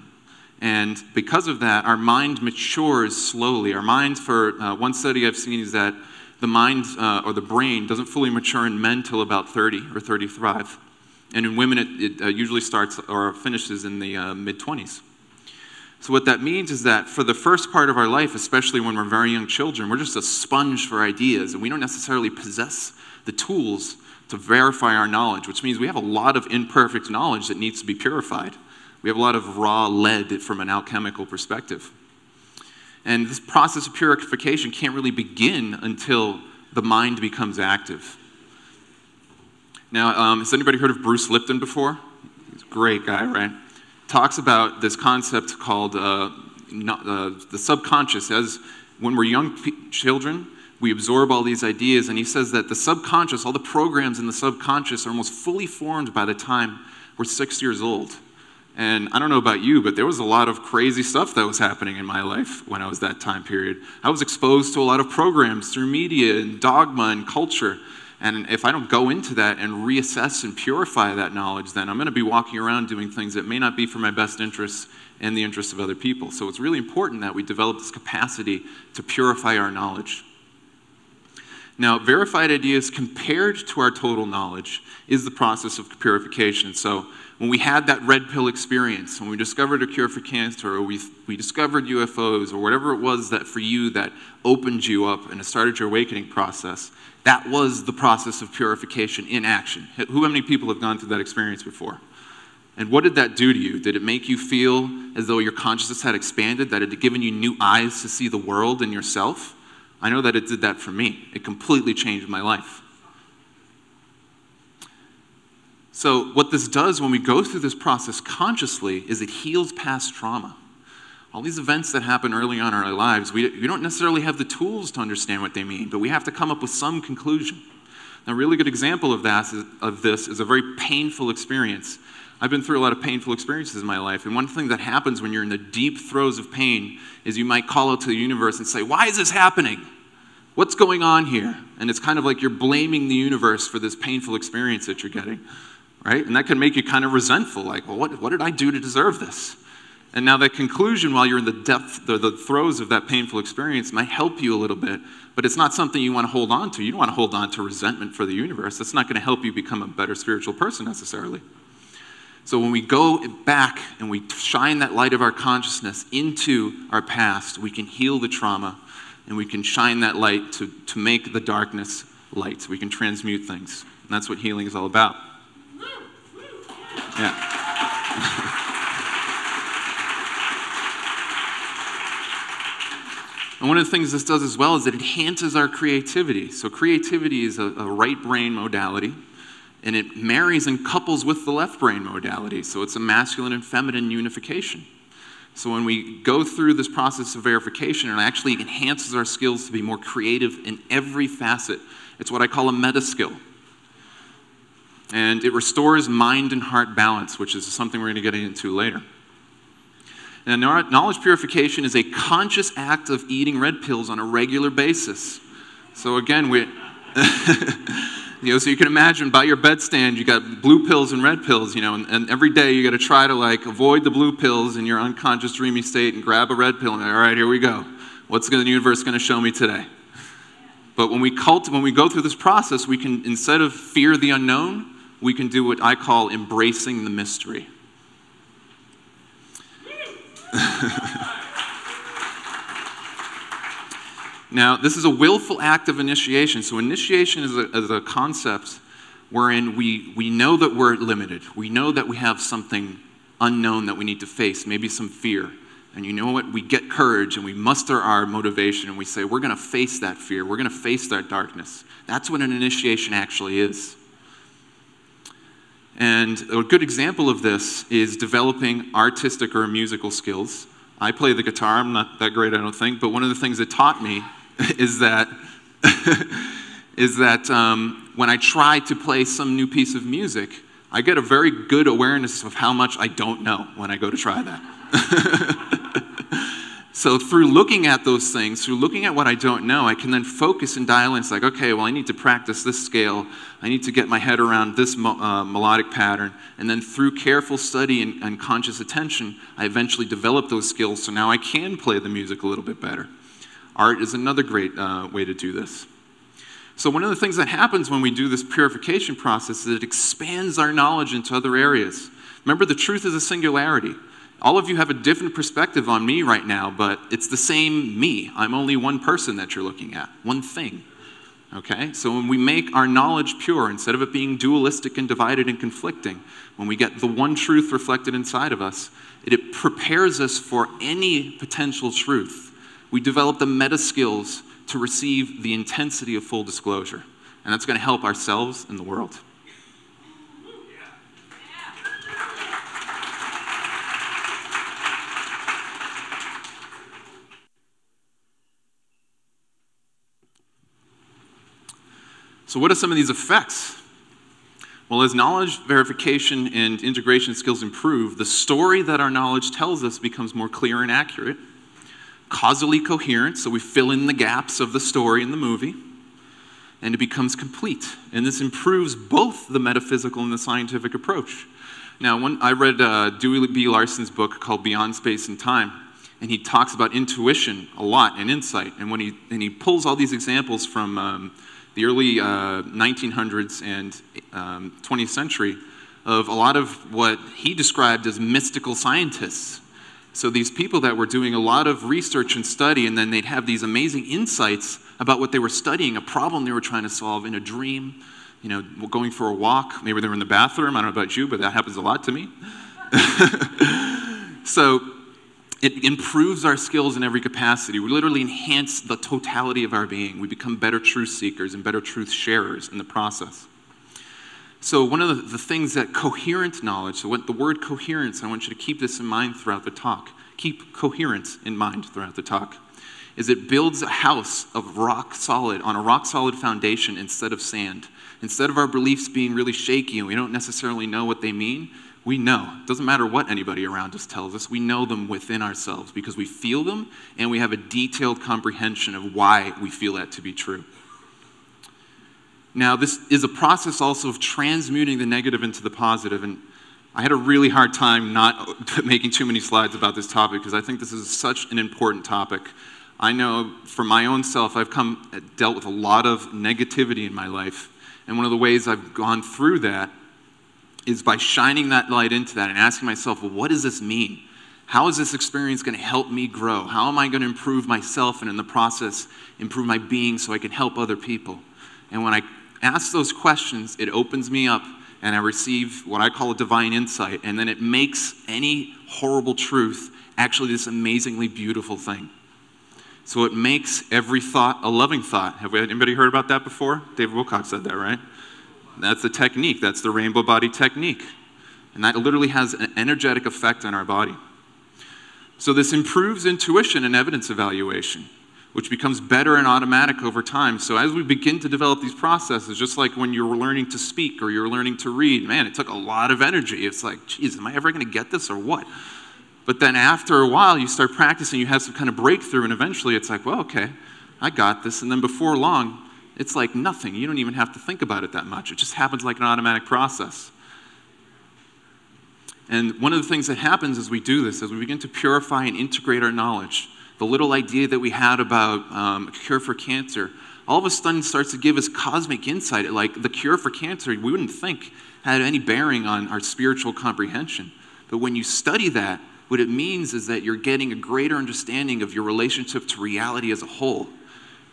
And because of that, our mind matures slowly. Our mind, for one study I've seen, is that the mind or the brain doesn't fully mature in men till about 30 or 35. And in women, it usually starts or finishes in the mid-20s. So what that means is that for the first part of our life, especially when we're very young children, we're just a sponge for ideas, and we don't necessarily possess the tools to verify our knowledge, which means we have a lot of imperfect knowledge that needs to be purified. We have a lot of raw lead from an alchemical perspective. And this process of purification can't really begin until the mind becomes active. Now, has anybody heard of Bruce Lipton before? He's a great guy, right? Talks about this concept called the subconscious. As when we're young children, we absorb all these ideas, and he says that the subconscious, all the programs in the subconscious are almost fully formed by the time we're 6 years old. And I don't know about you, but there was a lot of crazy stuff that was happening in my life when I was that time period. I was exposed to a lot of programs through media and dogma and culture. And if I don't go into that and reassess and purify that knowledge, then I'm going to be walking around doing things that may not be for my best interests and the interests of other people. So it's really important that we develop this capacity to purify our knowledge. Now, verified ideas compared to our total knowledge is the process of purification. So when we had that red pill experience, when we discovered a cure for cancer, or we discovered UFOs, or whatever it was that for you that opened you up and it started your awakening process, that was the process of purification in action. How many people have gone through that experience before? And what did that do to you? Did it make you feel as though your consciousness had expanded, that it had given you new eyes to see the world and yourself? I know that it did that for me. It completely changed my life. So what this does when we go through this process consciously is it heals past trauma. All these events that happen early on in our lives, we don't necessarily have the tools to understand what they mean, but we have to come up with some conclusion. Now, a really good example of this is a very painful experience. I've been through a lot of painful experiences in my life, and one thing that happens when you're in the deep throes of pain is you might call out to the universe and say, "Why is this happening? What's going on here?" And it's kind of like you're blaming the universe for this painful experience that you're getting, right? And that can make you kind of resentful, like, well, what did I do to deserve this? And now that conclusion, while you're in the depth, the throes of that painful experience, might help you a little bit, but it's not something you want to hold on to. You don't want to hold on to resentment for the universe. That's not going to help you become a better spiritual person necessarily. So when we go back and we shine that light of our consciousness into our past, we can heal the trauma and we can shine that light to make the darkness light. We can transmute things. And that's what healing is all about. Yeah. And one of the things this does as well is it enhances our creativity. So creativity is a right brain modality. And it marries and couples with the left brain modality. So it's a masculine and feminine unification. So when we go through this process of verification, it actually enhances our skills to be more creative in every facet. It's what I call a meta skill. And it restores mind and heart balance, which is something we're going to get into later. And knowledge purification is a conscious act of eating red pills on a regular basis. So again, so you can imagine by your bedstand, you got blue pills and red pills, and every day you got to try to avoid the blue pills in your unconscious dreamy state and grab a red pill and all right, here we go. What's the universe going to show me today? But when we go through this process, we can, instead of fear the unknown, we can do what I call embracing the mystery. Now, this is a willful act of initiation. So initiation is a concept wherein we know that we're limited. We know that we have something unknown that we need to face, maybe some fear. And you know what? We get courage and we muster our motivation and we say, we're going to face that fear. We're going to face that darkness. That's what an initiation actually is. And a good example of this is developing artistic or musical skills. I play the guitar. I'm not that great, I don't think. But one of the things it taught me is that when I try to play some new piece of music, I get a very good awareness of how much I don't know when I go to try that. So through looking at those things, through looking at what I don't know, I can then focus and dial in. It's like, okay, well, I need to practice this scale. I need to get my head around this melodic pattern. And then through careful study and conscious attention, I eventually develop those skills. So now I can play the music a little bit better. Art is another great way to do this. So one of the things that happens when we do this purification process is it expands our knowledge into other areas. Remember, the truth is a singularity. All of you have a different perspective on me right now, but it's the same me. I'm only one person that you're looking at, one thing. Okay? So when we make our knowledge pure, instead of it being dualistic and divided and conflicting, when we get the one truth reflected inside of us, it prepares us for any potential truth. We develop the meta skills to receive the intensity of full disclosure. And that's going to help ourselves and the world. So what are some of these effects? Well, as knowledge verification and integration skills improve, the story that our knowledge tells us becomes more clear and accurate, causally coherent, so we fill in the gaps of the story in the movie, and it becomes complete. And this improves both the metaphysical and the scientific approach. Now, I read Dewey B. Larson's book called Beyond Space and Time, and he talks about intuition a lot and insight. And when he pulls all these examples from the early 1900s and 20th century of a lot of what he described as mystical scientists. So these people that were doing a lot of research and study, and then they'd have these amazing insights about what they were studying, a problem they were trying to solve in a dream, you know, going for a walk. Maybe they were in the bathroom. I don't know about you, but that happens a lot to me. So it improves our skills in every capacity. We literally enhance the totality of our being. We become better truth seekers and better truth sharers in the process. So one of the things that coherent knowledge, so what the word coherence, I want you to keep this in mind throughout the talk. Keep coherence in mind throughout the talk. Is it builds a house of rock solid, on a rock solid foundation instead of sand. Instead of our beliefs being really shaky and we don't necessarily know what they mean, we know. It doesn't matter what anybody around us tells us. We know them within ourselves because we feel them and we have a detailed comprehension of why we feel that to be true. Now, this is a process also of transmuting the negative into the positive, and I had a really hard time not making too many slides about this topic because I think this is such an important topic. I know for my own self, I've dealt with a lot of negativity in my life, and one of the ways I've gone through that is by shining that light into that and asking myself, well, what does this mean? How is this experience going to help me grow? How am I going to improve myself and in the process improve my being so I can help other people? And when I ask those questions, it opens me up and I receive what I call a divine insight, and then it makes any horrible truth actually this amazingly beautiful thing. So it makes every thought a loving thought. Have anybody heard about that before? David Wilcox said that, right? That's the technique. That's the rainbow body technique. And that literally has an energetic effect on our body. So this improves intuition and evidence evaluation, which becomes better and automatic over time. So as we begin to develop these processes, just like when you were learning to speak or you were learning to read, man, it took a lot of energy. It's like, geez, am I ever going to get this or what? But then after a while, you start practicing, you have some kind of breakthrough, and eventually it's like, well, okay, I got this. And then before long, it's like nothing. You don't even have to think about it that much. It just happens like an automatic process. And one of the things that happens as we do this, as we begin to purify and integrate our knowledge, the little idea that we had about a cure for cancer, all of a sudden starts to give us cosmic insight. Like the cure for cancer, we wouldn't think had any bearing on our spiritual comprehension. But when you study that, what it means is that you're getting a greater understanding of your relationship to reality as a whole.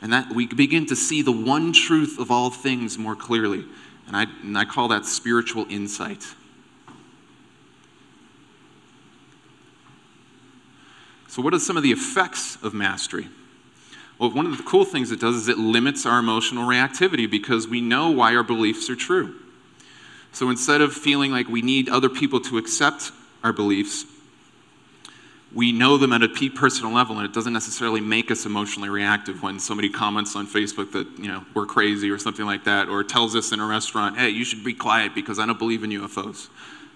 And that we begin to see the one truth of all things more clearly. And I call that spiritual insight. So what are some of the effects of mastery? Well, one of the cool things it does is it limits our emotional reactivity because we know why our beliefs are true. So instead of feeling like we need other people to accept our beliefs, we know them at a personal level, and it doesn't necessarily make us emotionally reactive when somebody comments on Facebook that, you know, we're crazy or something like that, or tells us in a restaurant, hey, you should be quiet because I don't believe in UFOs.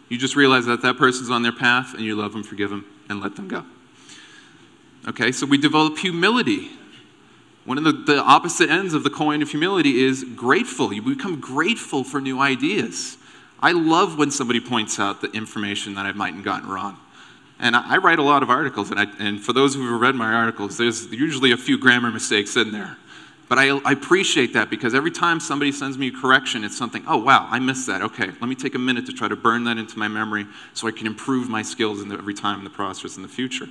You just realize that that person's on their path, and you love them, forgive them, and let them go. Okay, so we develop humility. One of the opposite ends of the coin of humility is grateful. You become grateful for new ideas. I love when somebody points out the information that I might have gotten wrong. And I write a lot of articles, and for those who have read my articles, there's usually a few grammar mistakes in there. But I appreciate that because every time somebody sends me a correction, it's something, oh, wow, I missed that. Okay, let me take a minute to try to burn that into my memory so I can improve my skills every time in the process in the future.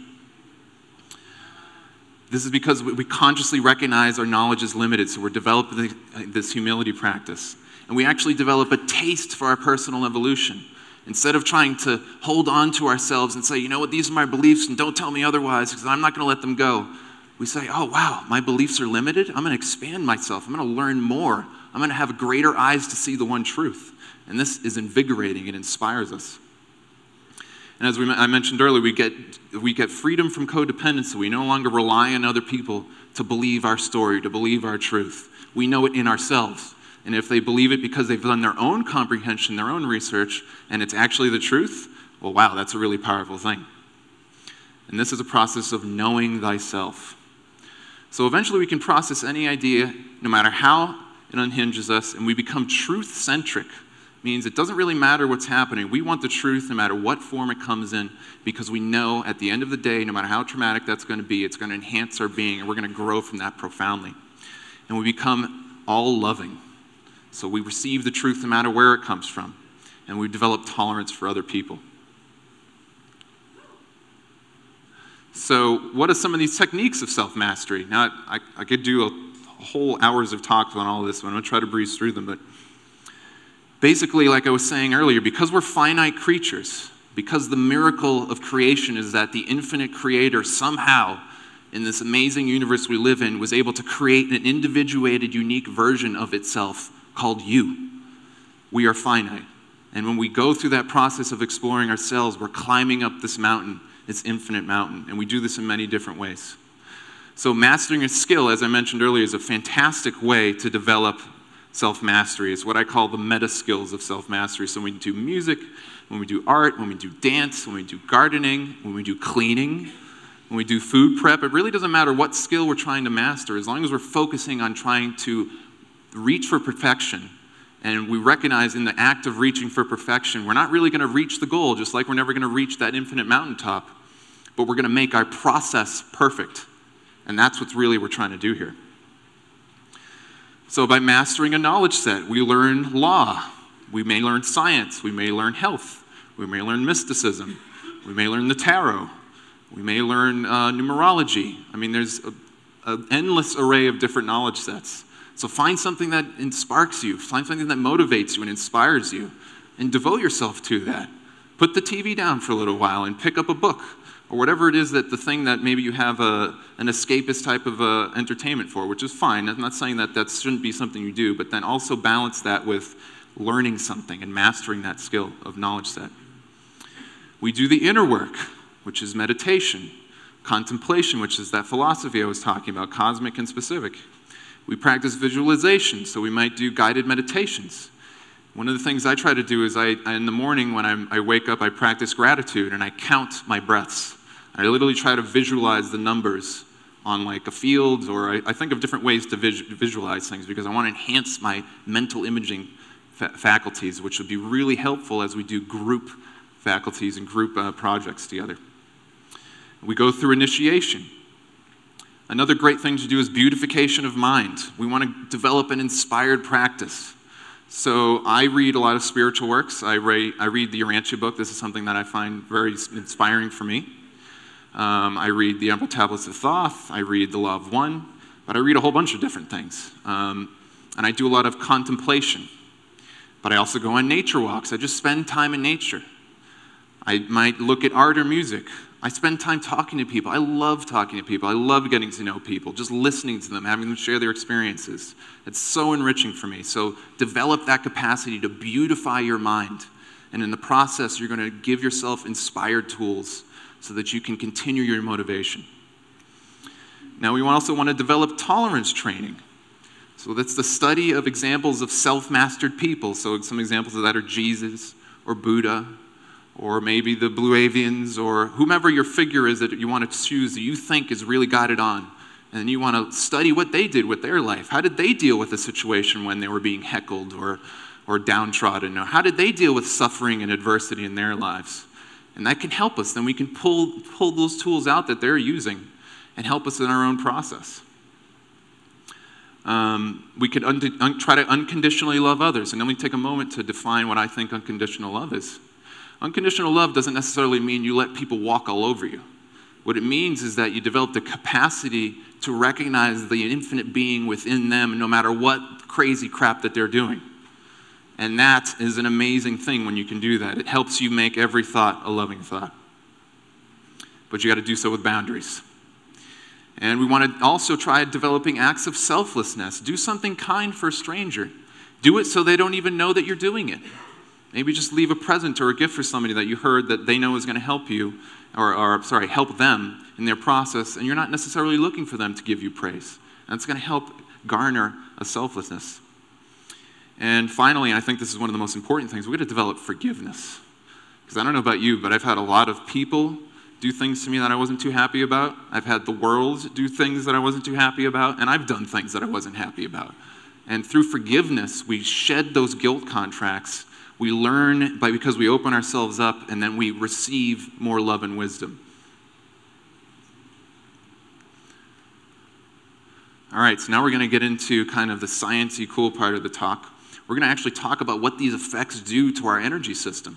This is because we consciously recognize our knowledge is limited, so we're developing this humility practice. And we actually develop a taste for our personal evolution. Instead of trying to hold on to ourselves and say, you know what, these are my beliefs and don't tell me otherwise because I'm not going to let them go. We say, oh, wow, my beliefs are limited. I'm going to expand myself. I'm going to learn more. I'm going to have greater eyes to see the one truth. And this is invigorating. It inspires us. And as I mentioned earlier, we get freedom from codependency. We no longer rely on other people to believe our story, to believe our truth. We know it in ourselves. And if they believe it because they've done their own comprehension, their own research, and it's actually the truth, well, wow, that's a really powerful thing. And this is a process of knowing thyself. So eventually we can process any idea, no matter how it unhinges us, and we become truth-centric. Means it doesn't really matter what's happening. We want the truth no matter what form it comes in because we know at the end of the day, no matter how traumatic that's going to be, it's going to enhance our being, and we're going to grow from that profoundly. And we become all loving. So we receive the truth no matter where it comes from, and we develop tolerance for other people. So what are some of these techniques of self-mastery? Now, I could do a whole hours of talk on all of this, but I'm going to try to breeze through them. But basically, like I was saying earlier, because we're finite creatures, because the miracle of creation is that the infinite creator somehow, in this amazing universe we live in, was able to create an individuated, unique version of itself called you. We are finite. And when we go through that process of exploring ourselves, we're climbing up this mountain, this infinite mountain. And we do this in many different ways. So mastering a skill, as I mentioned earlier, is a fantastic way to develop self-mastery. It's what I call the meta skills of self-mastery. So when we do music, when we do art, when we do dance, when we do gardening, when we do cleaning, when we do food prep, it really doesn't matter what skill we're trying to master, as long as we're focusing on trying to reach for perfection. And we recognize in the act of reaching for perfection, we're not really going to reach the goal, just like we're never going to reach that infinite mountaintop, but we're going to make our process perfect. And that's what really we're trying to do here. So by mastering a knowledge set, we learn law, we may learn science, we may learn health, we may learn mysticism, we may learn the tarot, we may learn numerology. I mean, there's an endless array of different knowledge sets. So find something that sparks you, find something that motivates you and inspires you, and devote yourself to that. Put the TV down for a little while and pick up a book, or whatever it is that the thing that maybe you have an escapist type of entertainment for, which is fine. I'm not saying that that shouldn't be something you do, but then also balance that with learning something and mastering that skill of knowledge set. We do the inner work, which is meditation, contemplation, which is that philosophy I was talking about, cosmic and specific. We practice visualization, so we might do guided meditations. One of the things I try to do is in the morning when I wake up, I practice gratitude and I count my breaths. I literally try to visualize the numbers on like a field, or I think of different ways to visualize things because I want to enhance my mental imaging faculties, which would be really helpful as we do group faculties and group projects together. We go through initiation. Another great thing to do is beautification of mind. We want to develop an inspired practice. So I read a lot of spiritual works. I read the Urantia book. This is something that I find very inspiring for me. I read the Emerald Tablets of Thoth. I read the Law of One. But I read a whole bunch of different things. And I do a lot of contemplation. But I also go on nature walks. I just spend time in nature. I might look at art or music. I spend time talking to people. I love talking to people. I love getting to know people, just listening to them, having them share their experiences. It's so enriching for me. So develop that capacity to beautify your mind. And in the process, you're going to give yourself inspired tools so that you can continue your motivation. Now, we also want to develop tolerance training. So that's the study of examples of self-mastered people. So some examples of that are Jesus or Buddha, or maybe the Blue Avians, or whomever your figure is that you want to choose that you think is really got it on. And then you want to study what they did with their life. How did they deal with a situation when they were being heckled or downtrodden? Or how did they deal with suffering and adversity in their lives? And that can help us. Then we can pull those tools out that they're using and help us in our own process. We could try to unconditionally love others. And let me take a moment to define what I think unconditional love is. Unconditional love doesn't necessarily mean you let people walk all over you. What it means is that you develop the capacity to recognize the infinite being within them no matter what crazy crap that they're doing. And that is an amazing thing when you can do that. It helps you make every thought a loving thought. But you got to do so with boundaries. And we want to also try developing acts of selflessness. Do something kind for a stranger. Do it so they don't even know that you're doing it. Maybe just leave a present or a gift for somebody that you heard that they know is going to help you, or help them in their process, and you're not necessarily looking for them to give you praise. And it's going to help garner a selflessness. And finally, I think this is one of the most important things, we're going to develop forgiveness. Because I don't know about you, but I've had a lot of people do things to me that I wasn't too happy about. I've had the world do things that I wasn't too happy about, and I've done things that I wasn't happy about. And through forgiveness, we shed those guilt contracts. We learn because we open ourselves up, and then we receive more love and wisdom. All right, so now we're going to get into kind of the sciencey cool part of the talk. We're going to actually talk about what these effects do to our energy system.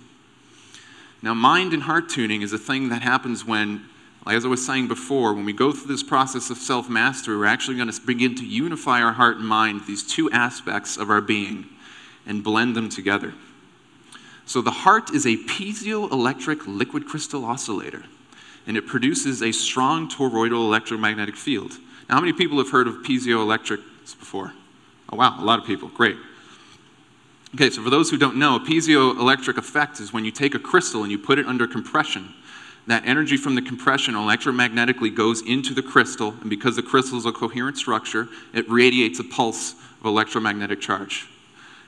Now, mind and heart tuning is a thing that happens when, as I was saying before, when we go through this process of self-mastery, we're actually going to begin to unify our heart and mind, these two aspects of our being, and blend them together. So the heart is a piezoelectric liquid crystal oscillator, and it produces a strong toroidal electromagnetic field. Now, how many people have heard of piezoelectrics before? Oh, wow, a lot of people. Great. Okay, so for those who don't know, a piezoelectric effect is when you take a crystal and you put it under compression. That energy from the compression electromagnetically goes into the crystal, and because the crystal is a coherent structure, it radiates a pulse of electromagnetic charge.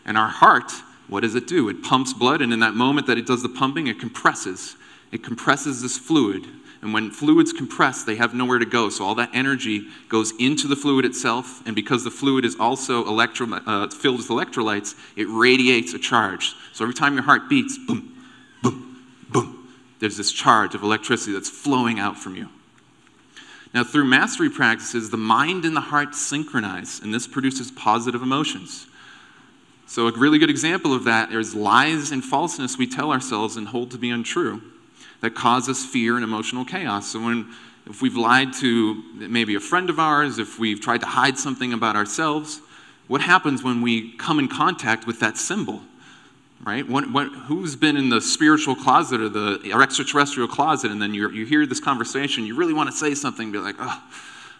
And our heart, what does it do? It pumps blood, and in that moment that it does the pumping, it compresses. It compresses this fluid. And when fluids compress, they have nowhere to go. So all that energy goes into the fluid itself, and because the fluid is also filled with electrolytes, it radiates a charge. So every time your heart beats, boom, boom, boom, there's this charge of electricity that's flowing out from you. Now, through mastery practices, the mind and the heart synchronize, and this produces positive emotions. So a really good example of that is lies and falseness we tell ourselves and hold to be untrue that cause us fear and emotional chaos. So if we've lied to maybe a friend of ours, if we've tried to hide something about ourselves, what happens when we come in contact with that symbol, right? Who's been in the spiritual closet or the extraterrestrial closet, and then you hear this conversation, you really want to say something, be like, oh,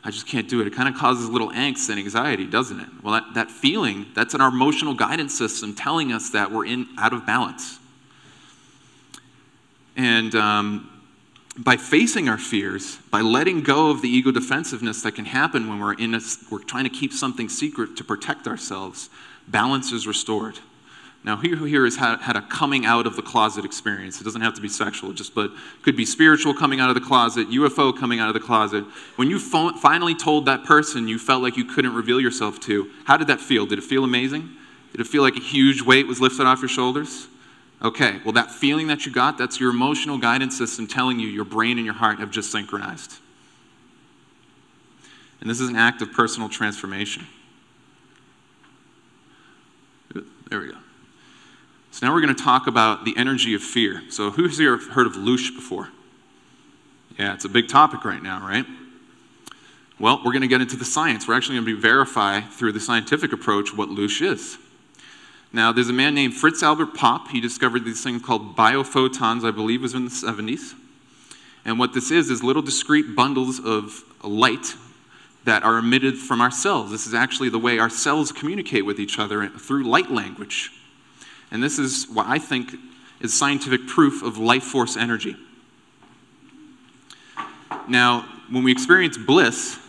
I just can't do it. It kind of causes a little angst and anxiety, doesn't it? Well, that feeling, that's an emotional guidance system telling us that we're out of balance. And by facing our fears, by letting go of the ego defensiveness that can happen when we're trying to keep something secret to protect ourselves, balance is restored. Now, who here has had a coming out of the closet experience? It doesn't have to be sexual, but could be spiritual coming out of the closet, UFO coming out of the closet. When you finally told that person you felt like you couldn't reveal yourself to, how did that feel? Did it feel amazing? Did it feel like a huge weight was lifted off your shoulders? Okay, well, that feeling that you got, that's your emotional guidance system telling you your brain and your heart have just synchronized. And this is an act of personal transformation. There we go. So now we're going to talk about the energy of fear. So who's here heard of Loosh before? Yeah, it's a big topic right now, right? Well, we're going to get into the science. We're actually going to verify through the scientific approach what Loosh is. Now, there's a man named Fritz Albert Popp. He discovered these things called biophotons, I believe it was in the 70s. And what this is little discrete bundles of light that are emitted from our cells. This is actually the way our cells communicate with each other through light language. And this is what I think is scientific proof of life force energy. Now, when we experience bliss,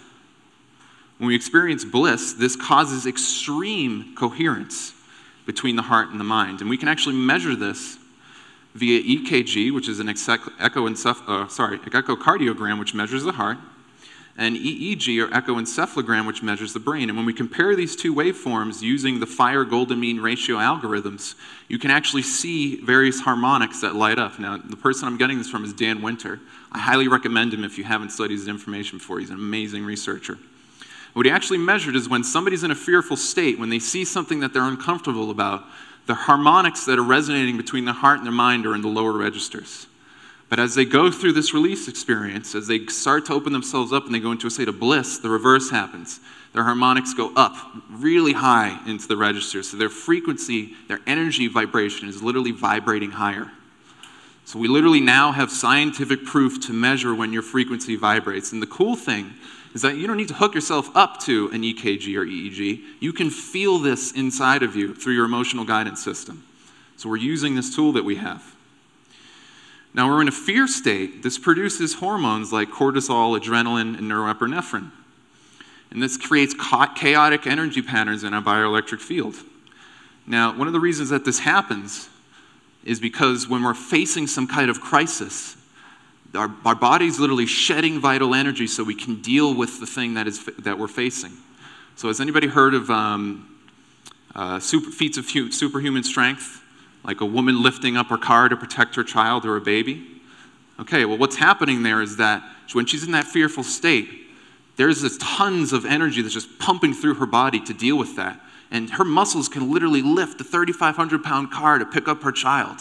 this causes extreme coherence between the heart and the mind. And we can actually measure this via EKG, which is an echocardiogram, which measures the heart, and EEG, or echoencephalogram, which measures the brain. And when we compare these two waveforms using the Fire-Golden mean ratio algorithms, you can actually see various harmonics that light up. Now, the person I'm getting this from is Dan Winter. I highly recommend him if you haven't studied his information before. He's an amazing researcher. What he actually measured is when somebody's in a fearful state, when they see something that they're uncomfortable about, the harmonics that are resonating between their heart and their mind are in the lower registers. But as they go through this release experience, as they start to open themselves up and they go into a state of bliss, the reverse happens. Their harmonics go up really high into the registers. So their frequency, their energy vibration is literally vibrating higher. So we literally now have scientific proof to measure when your frequency vibrates. And the cool thing is that you don't need to hook yourself up to an EKG or EEG. You can feel this inside of you through your emotional guidance system. So we're using this tool that we have. Now, we're in a fear state. This produces hormones like cortisol, adrenaline, and norepinephrine. And this creates chaotic energy patterns in our bioelectric field. Now, one of the reasons that this happens is because when we're facing some kind of crisis, our body's literally shedding vital energy so we can deal with the thing that we're facing. So has anybody heard of feats of superhuman strength? Like a woman lifting up her car to protect her child or a baby? Okay, well, what's happening there is that when she's in that fearful state, there's this tons of energy that's just pumping through her body to deal with that. And her muscles can literally lift a 3,500-pound car to pick up her child.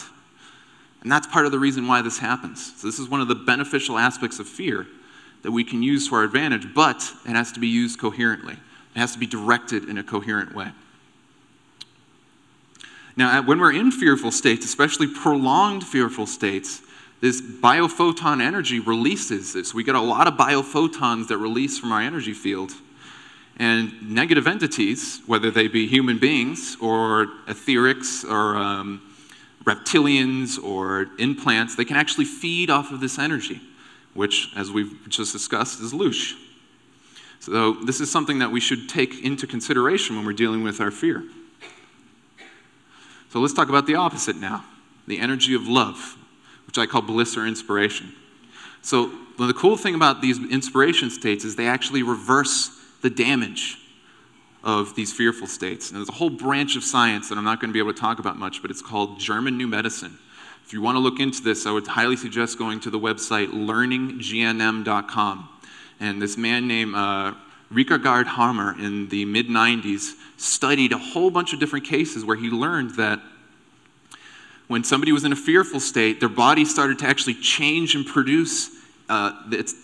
And that's part of the reason why this happens. So this is one of the beneficial aspects of fear that we can use to our advantage, but it has to be used coherently. It has to be directed in a coherent way. Now, when we're in fearful states, especially prolonged fearful states, this biophoton energy releases this. We get a lot of biophotons that release from our energy field. And negative entities, whether they be human beings or etherics or reptilians or implants, they can actually feed off of this energy, which, as we've just discussed, is louche. So this is something that we should take into consideration when we're dealing with our fear. So let's talk about the opposite now, the energy of love, which I call bliss or inspiration. So the cool thing about these inspiration states is they actually reverse the damage of these fearful states. And there's a whole branch of science that I'm not going to be able to talk about much, but it's called German New Medicine. If you want to look into this, I would highly suggest going to the website learninggnm.com. And this man named Rikard Hammer in the mid-90s studied a whole bunch of different cases where he learned that when somebody was in a fearful state, their body started to actually change and produce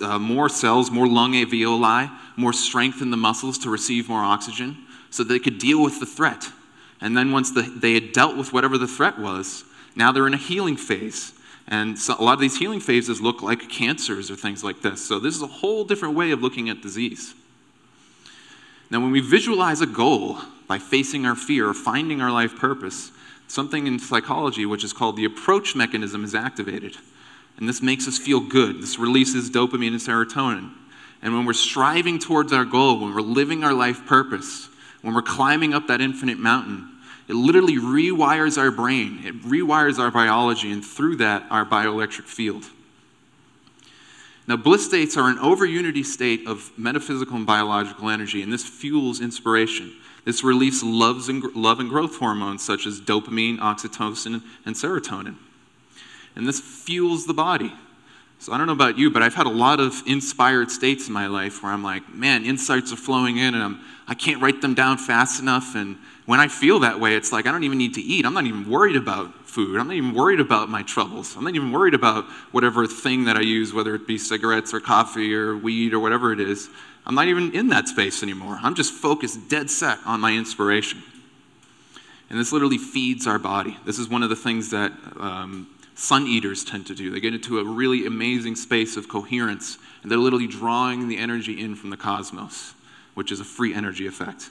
more cells, more lung alveoli, more strength in the muscles to receive more oxygen so they could deal with the threat. And then once they had dealt with whatever the threat was, now they're in a healing phase. And so a lot of these healing phases look like cancers or things like this. So this is a whole different way of looking at disease. Now, when we visualize a goal by facing our fear or finding our life purpose, something in psychology which is called the approach mechanism is activated. And this makes us feel good. This releases dopamine and serotonin. And when we're striving towards our goal, when we're living our life purpose, when we're climbing up that infinite mountain, it literally rewires our brain. It rewires our biology, and through that, our bioelectric field. Now, bliss states are an over-unity state of metaphysical and biological energy, and this fuels inspiration. This releases love and growth hormones such as dopamine, oxytocin, and serotonin. And this fuels the body. So I don't know about you, but I've had a lot of inspired states in my life where I'm like, man, insights are flowing in, and I can't write them down fast enough. And when I feel that way, it's like I don't even need to eat. I'm not even worried about food. I'm not even worried about my troubles. I'm not even worried about whatever thing that I use, whether it be cigarettes or coffee or weed or whatever it is. I'm not even in that space anymore. I'm just focused dead set on my inspiration. And this literally feeds our body. This is one of the things that sun eaters tend to do. They get into a really amazing space of coherence, and they're literally drawing the energy in from the cosmos, which is a free energy effect.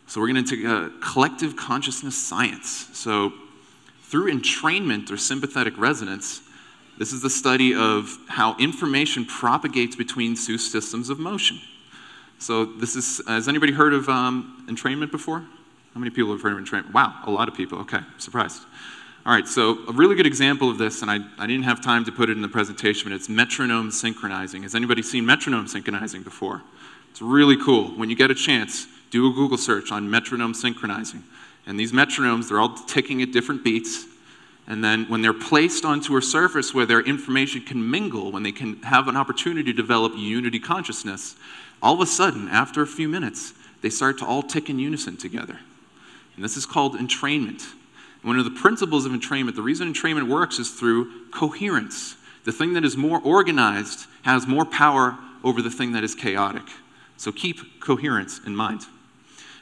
So we're going into collective consciousness science. So through entrainment or sympathetic resonance, this is the study of how information propagates between two systems of motion. So this is, has anybody heard of entrainment before? How many people have heard of entrainment? Wow, a lot of people. Okay, surprised. All right, so a really good example of this, and I didn't have time to put it in the presentation, but it's metronome synchronizing. Has anybody seen metronome synchronizing before? It's really cool. When you get a chance, do a Google search on metronome synchronizing. And these metronomes, they're all ticking at different beats. And then when they're placed onto a surface where their information can mingle, when they can have an opportunity to develop unity consciousness, all of a sudden, after a few minutes, they start to all tick in unison together. And this is called entrainment. One of the principles of entrainment, the reason entrainment works is through coherence. The thing that is more organized has more power over the thing that is chaotic. So keep coherence in mind.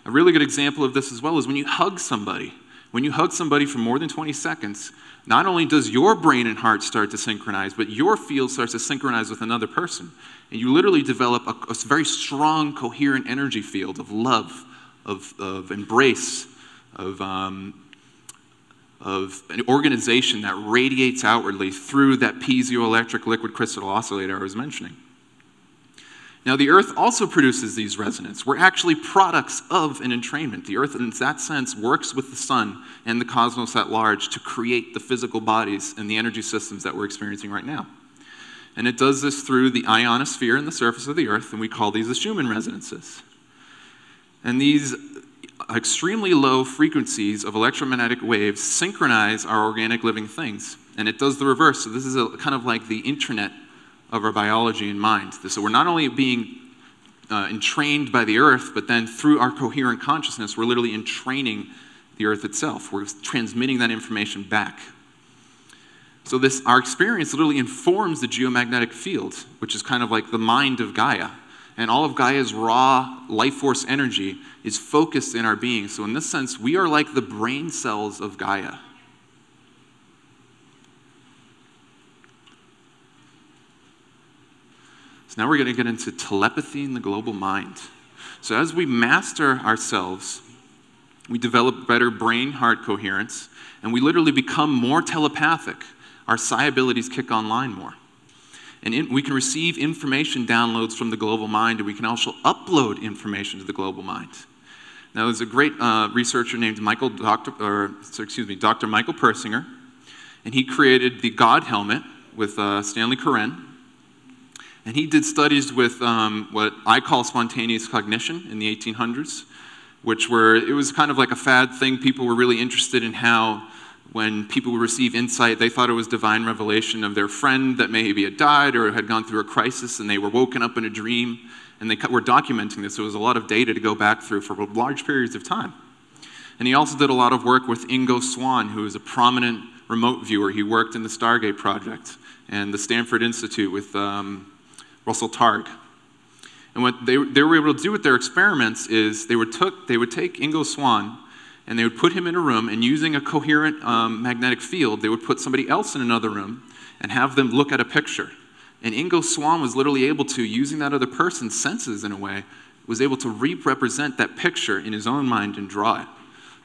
A really good example of this as well is when you hug somebody. When you hug somebody for more than 20 seconds, not only does your brain and heart start to synchronize, but your field starts to synchronize with another person. And you literally develop a very strong, coherent energy field of love, of embrace, of an organization that radiates outwardly through that piezoelectric liquid crystal oscillator I was mentioning. Now, the Earth also produces these resonances. We're actually products of an entrainment. The Earth, in that sense, works with the sun and the cosmos at large to create the physical bodies and the energy systems that we're experiencing right now. And it does this through the ionosphere and the surface of the Earth, and we call these the Schumann resonances. And these extremely low frequencies of electromagnetic waves synchronize our organic living things. And it does the reverse. So this is kind of like the intranet of our biology and mind. So we're not only being entrained by the earth, but then through our coherent consciousness, we're literally entraining the earth itself. We're transmitting that information back. So our experience literally informs the geomagnetic field, which is kind of like the mind of Gaia. And all of Gaia's raw life force energy is focused in our being. So in this sense, we are like the brain cells of Gaia. So now we're going to get into telepathy in the global mind. So as we master ourselves, we develop better brain-heart coherence, and we literally become more telepathic. Our psi abilities kick online more. And we can receive information downloads from the global mind, and we can also upload information to the global mind. Now, there's a great researcher named Dr. Michael Persinger, and he created the God helmet with Stanley Coren. And he did studies with what I call spontaneous cognition in the 1800s, it was kind of like a fad thing. People were really interested in how when people would receive insight, they thought it was divine revelation of their friend that maybe had died or had gone through a crisis, and they were woken up in a dream, and they were documenting this. So it was a lot of data to go back through for large periods of time. And he also did a lot of work with Ingo Swann, who is a prominent remote viewer. He worked in the Stargate Project and the Stanford Institute with Russell Targ. And what they were able to do with their experiments is they would take Ingo Swann, and they would put him in a room, and using a coherent magnetic field, they would put somebody else in another room and have them look at a picture. And Ingo Swann was literally able to, using that other person's senses in a way, was able to represent that picture in his own mind and draw it.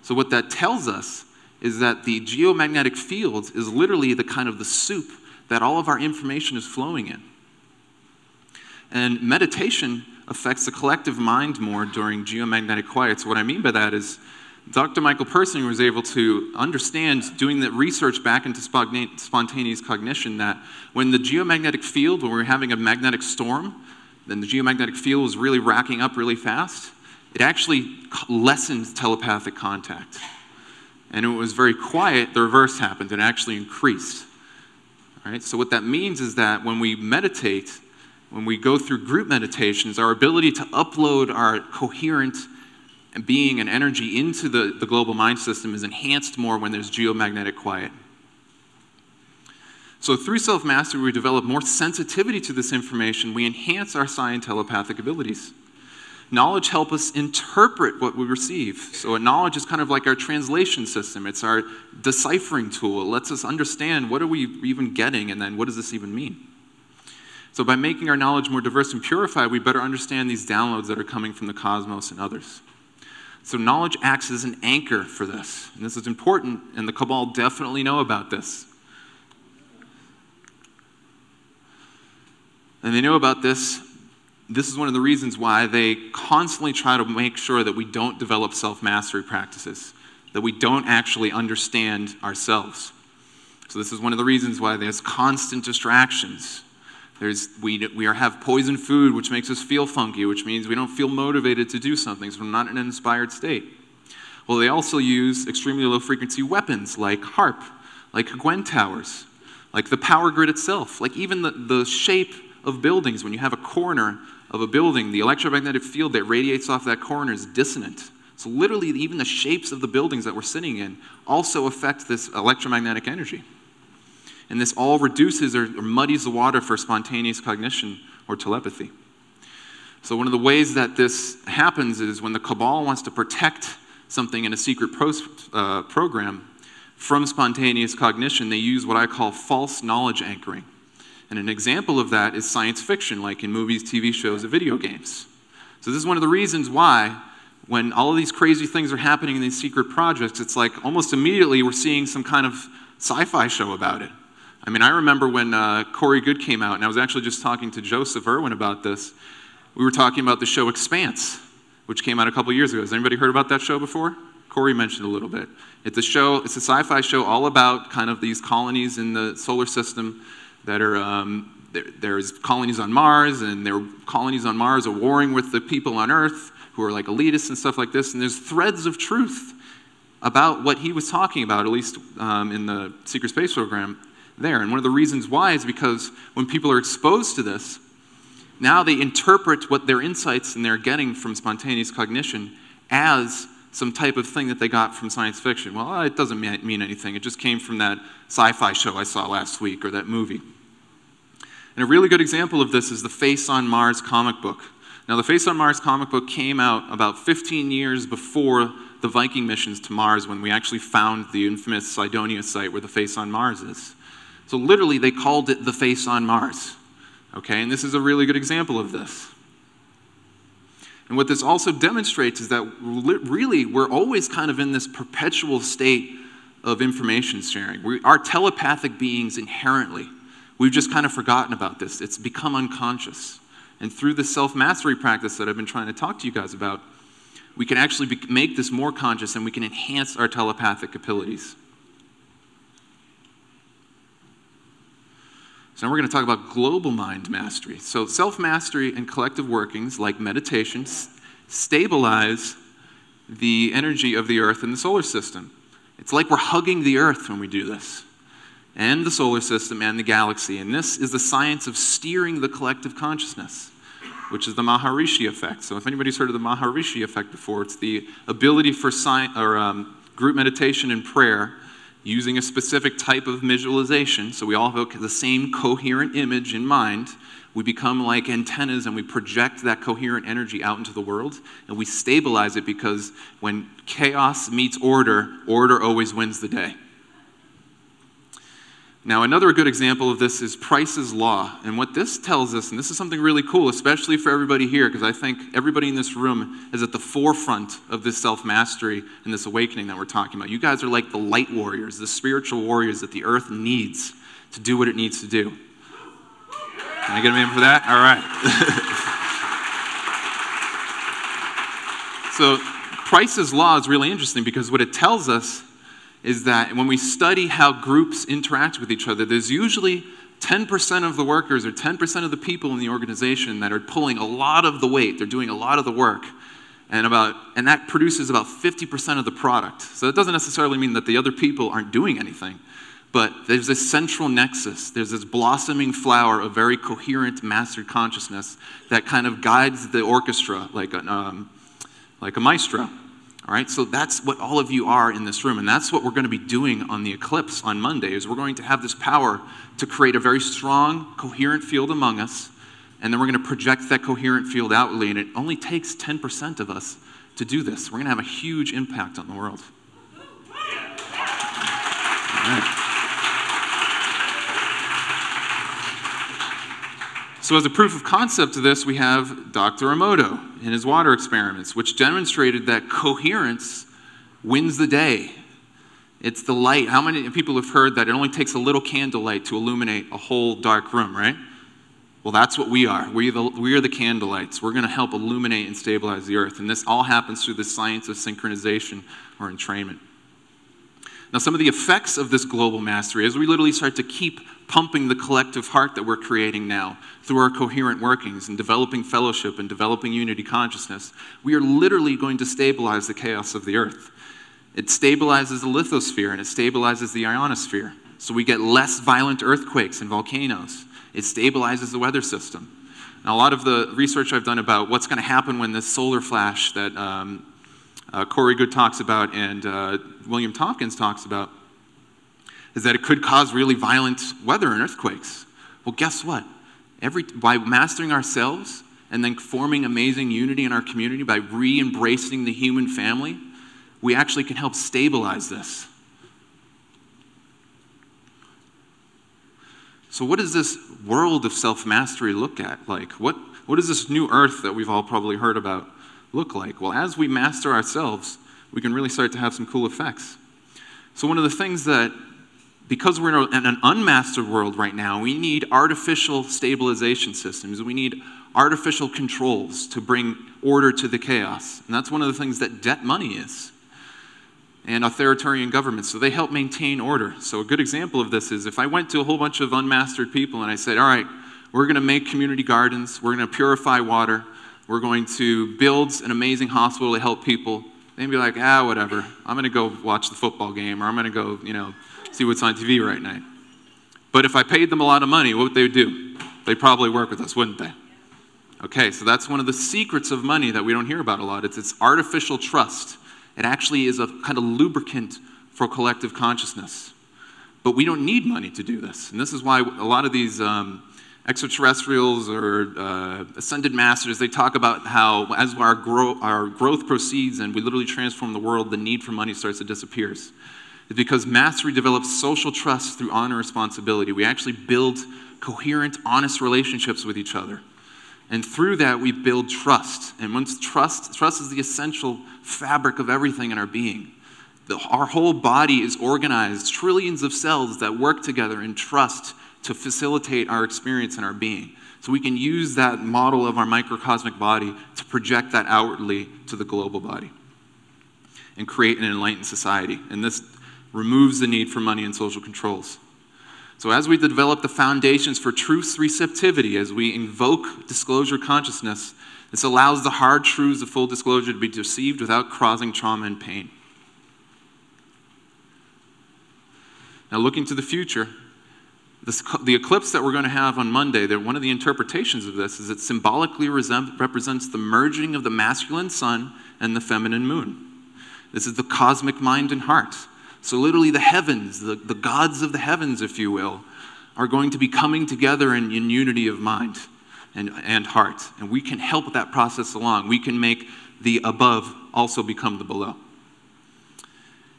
So what that tells us is that the geomagnetic field is literally the kind of the soup that all of our information is flowing in. And meditation affects the collective mind more during geomagnetic quiet. So what I mean by that is Dr. Michael Persinger was able to understand, doing the research back into spontaneous cognition, that when the geomagnetic field, when we were having a magnetic storm, then the geomagnetic field was really racking up really fast, it actually lessened telepathic contact. And when it was very quiet, the reverse happened, and actually increased. All right? So what that means is that when we meditate, when we go through group meditations, our ability to upload our coherent being and energy into the global mind system is enhanced more when there's geomagnetic quiet. So through self-mastery, we develop more sensitivity to this information. We enhance our psi and telepathic abilities. Knowledge helps us interpret what we receive. So knowledge is kind of like our translation system. It's our deciphering tool. It lets us understand, what are we even getting, and then what does this even mean? So by making our knowledge more diverse and purified, we better understand these downloads that are coming from the cosmos and others. So knowledge acts as an anchor for this. And this is important, and the Cabal definitely know about this. And they know about this. This is one of the reasons why they constantly try to make sure that we don't develop self-mastery practices, that we don't actually understand ourselves. So this is one of the reasons why there's constant distractions. We have poison food, which makes us feel funky, which means we don't feel motivated to do something, so we're not in an inspired state. Well, they also use extremely low-frequency weapons like HARP, like Gwen towers, like the power grid itself, like even the shape of buildings. When you have a corner of a building, the electromagnetic field that radiates off that corner is dissonant. So literally, even the shapes of the buildings that we're sitting in also affect this electromagnetic energy. And this all reduces or muddies the water for spontaneous cognition or telepathy. So one of the ways that this happens is when the Cabal wants to protect something in a secret program from spontaneous cognition, they use what I call false knowledge anchoring. And an example of that is science fiction, like in movies, TV shows, and video games. So this is one of the reasons why when all of these crazy things are happening in these secret projects, it's like almost immediately we're seeing some kind of sci-fi show about it. I mean, I remember when Corey Goode came out, and I was actually just talking to Joseph Irwin about this. We were talking about the show Expanse, which came out a couple years ago. Has anybody heard about that show before? Corey mentioned a little bit. It's a sci-fi show all about kind of these colonies in the solar system that are, there's colonies on Mars, and there are colonies on Mars are warring with the people on Earth who are like elitists and stuff like this, and there's threads of truth about what he was talking about, at least in the secret space program, there. And one of the reasons why is because when people are exposed to this, now they interpret what their insights and they're getting from spontaneous cognition as some type of thing that they got from science fiction. Well, it doesn't mean anything. It just came from that sci-fi show I saw last week or that movie. And a really good example of this is the Face on Mars comic book. Now, the Face on Mars comic book came out about 15 years before the Viking missions to Mars, when we actually found the infamous Cydonia site where the Face on Mars is. So literally, they called it the Face on Mars. Okay, and this is a really good example of this. And what this also demonstrates is that really we're always kind of in this perpetual state of information sharing. We are telepathic beings inherently. We've just kind of forgotten about this. It's become unconscious. And through the self-mastery practice that I've been trying to talk to you guys about, we can actually make this more conscious and we can enhance our telepathic abilities. So now we're going to talk about global mind mastery. So self-mastery and collective workings, like meditation, stabilize the energy of the Earth and the solar system. It's like we're hugging the Earth when we do this, and the solar system and the galaxy. And this is the science of steering the collective consciousness, which is the Maharishi effect. So if anybody's heard of the Maharishi effect before, it's the ability for group meditation and prayer using a specific type of visualization. So we all have the same coherent image in mind. We become like antennas and we project that coherent energy out into the world, and we stabilize it, because when chaos meets order, order always wins the day. Now, another good example of this is Price's Law. And what this tells us, and this is something really cool, especially for everybody here, because I think everybody in this room is at the forefront of this self-mastery and this awakening that we're talking about. You guys are like the light warriors, the spiritual warriors that the Earth needs to do what it needs to do. Can I get a name for that? All right. So Price's Law is really interesting, because what it tells us is that when we study how groups interact with each other, there's usually 10% of the workers or 10% of the people in the organization that are pulling a lot of the weight. They're doing a lot of the work. And that produces about 50% of the product. So it doesn't necessarily mean that the other people aren't doing anything. But there's this central nexus. There's this blossoming flower of very coherent mastered consciousness that kind of guides the orchestra like a maestro. All right, so that's what all of you are in this room, and that's what we're going to be doing on the eclipse on Monday. Is we're going to have this power to create a very strong, coherent field among us, and then we're going to project that coherent field outwardly, and it only takes 10% of us to do this. We're going to have a huge impact on the world. All right. So as a proof of concept of this, we have Dr. Emoto in his water experiments, which demonstrated that coherence wins the day. It's the light. How many people have heard that it only takes a little candlelight to illuminate a whole dark room, right? Well, that's what we are. We are the candlelights. We're going to help illuminate and stabilize the Earth. And this all happens through the science of synchronization or entrainment. Now, some of the effects of this global mastery is we literally start to keep pumping the collective heart that we're creating now through our coherent workings and developing fellowship and developing unity consciousness. We are literally going to stabilize the chaos of the Earth. It stabilizes the lithosphere and it stabilizes the ionosphere. So we get less violent earthquakes and volcanoes. It stabilizes the weather system. Now, a lot of the research I've done about what's going to happen when this solar flash that Corey Good talks about and William Tompkins talks about is that it could cause really violent weather and earthquakes. Well, guess what? By mastering ourselves and then forming amazing unity in our community, by re-embracing the human family, we actually can help stabilize this. So what does this world of self-mastery look like? What does this new earth that we've all probably heard about look like? Well, as we master ourselves, we can really start to have some cool effects. So one of the things that, because we're in an unmastered world right now, we need artificial stabilization systems. We need artificial controls to bring order to the chaos. And that's one of the things that debt money is. And authoritarian governments, so they help maintain order. So a good example of this is if I went to a whole bunch of unmastered people and I said, all right, we're going to make community gardens, we're going to purify water, we're going to build an amazing hospital to help people, they'd be like, whatever, I'm going to go watch the football game, or I'm going to go, see what's on TV right now. But if I paid them a lot of money, what would they do? They'd probably work with us, wouldn't they? Okay, so that's one of the secrets of money that we don't hear about a lot. It's artificial trust. It actually is a kind of lubricant for collective consciousness. But we don't need money to do this. And this is why a lot of these extraterrestrials or ascended masters, they talk about how as our growth proceeds and we literally transform the world, the need for money starts to disappear. It's because mastery develops social trust through honor and responsibility. We actually build coherent, honest relationships with each other. And through that, we build trust. And once trust is the essential fabric of everything in our being. Our whole body is organized, trillions of cells that work together in trust to facilitate our experience and our being. So we can use that model of our microcosmic body to project that outwardly to the global body and create an enlightened society. And this removes the need for money and social controls. So as we develop the foundations for truth's receptivity, as we invoke disclosure consciousness, this allows the hard truths of full disclosure to be received without causing trauma and pain. Now looking to the future, the eclipse that we're going to have on Monday, one of the interpretations of this is it symbolically represents the merging of the masculine sun and the feminine moon. This is the cosmic mind and heart. So literally the heavens, the gods of the heavens, if you will, are going to be coming together in unity of mind and heart. And we can help that process along. We can make the above also become the below.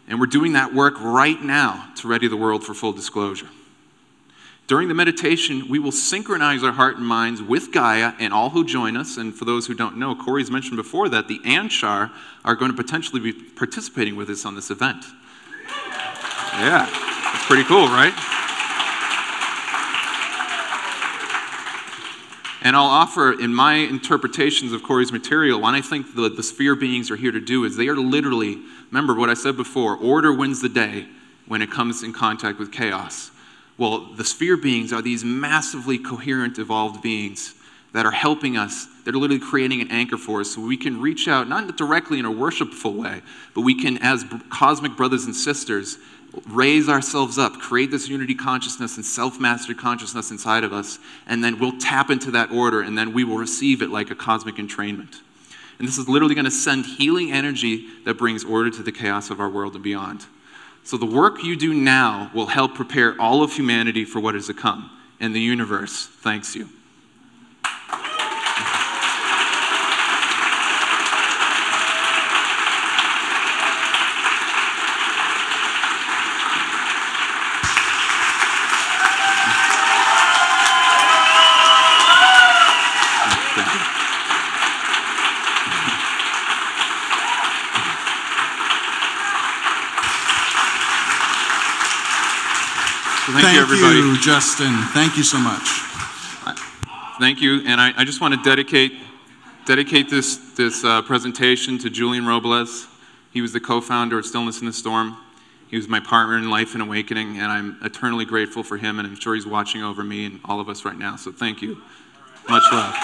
And we're doing that work right now to ready the world for full disclosure. During the meditation, we will synchronize our heart and minds with Gaia and all who join us. And for those who don't know, Corey's mentioned before that the Anshar are going to potentially be participating with us on this event. Yeah, that's pretty cool, right? And I'll offer, in my interpretations of Corey's material, what I think the sphere beings are here to do is they are literally, remember what I said before, order wins the day when it comes in contact with chaos. Well, the sphere beings are these massively coherent, evolved beings that are helping us. They're literally creating an anchor for us so we can reach out, not directly in a worshipful way, but we can, as cosmic brothers and sisters, raise ourselves up, create this unity consciousness and self-mastery consciousness inside of us, and then we'll tap into that order, and then we will receive it like a cosmic entrainment. And this is literally going to send healing energy that brings order to the chaos of our world and beyond. So the work you do now will help prepare all of humanity for what is to come. And the universe thanks you. Thank you, everybody. Thank you, Justin. Thank you so much. Thank you, and I just want to dedicate this presentation to Julian Robles. He was the co-founder of Stillness in the Storm. He was my partner in Life and Awakening, and I'm eternally grateful for him, and I'm sure he's watching over me and all of us right now, so thank you. Much love.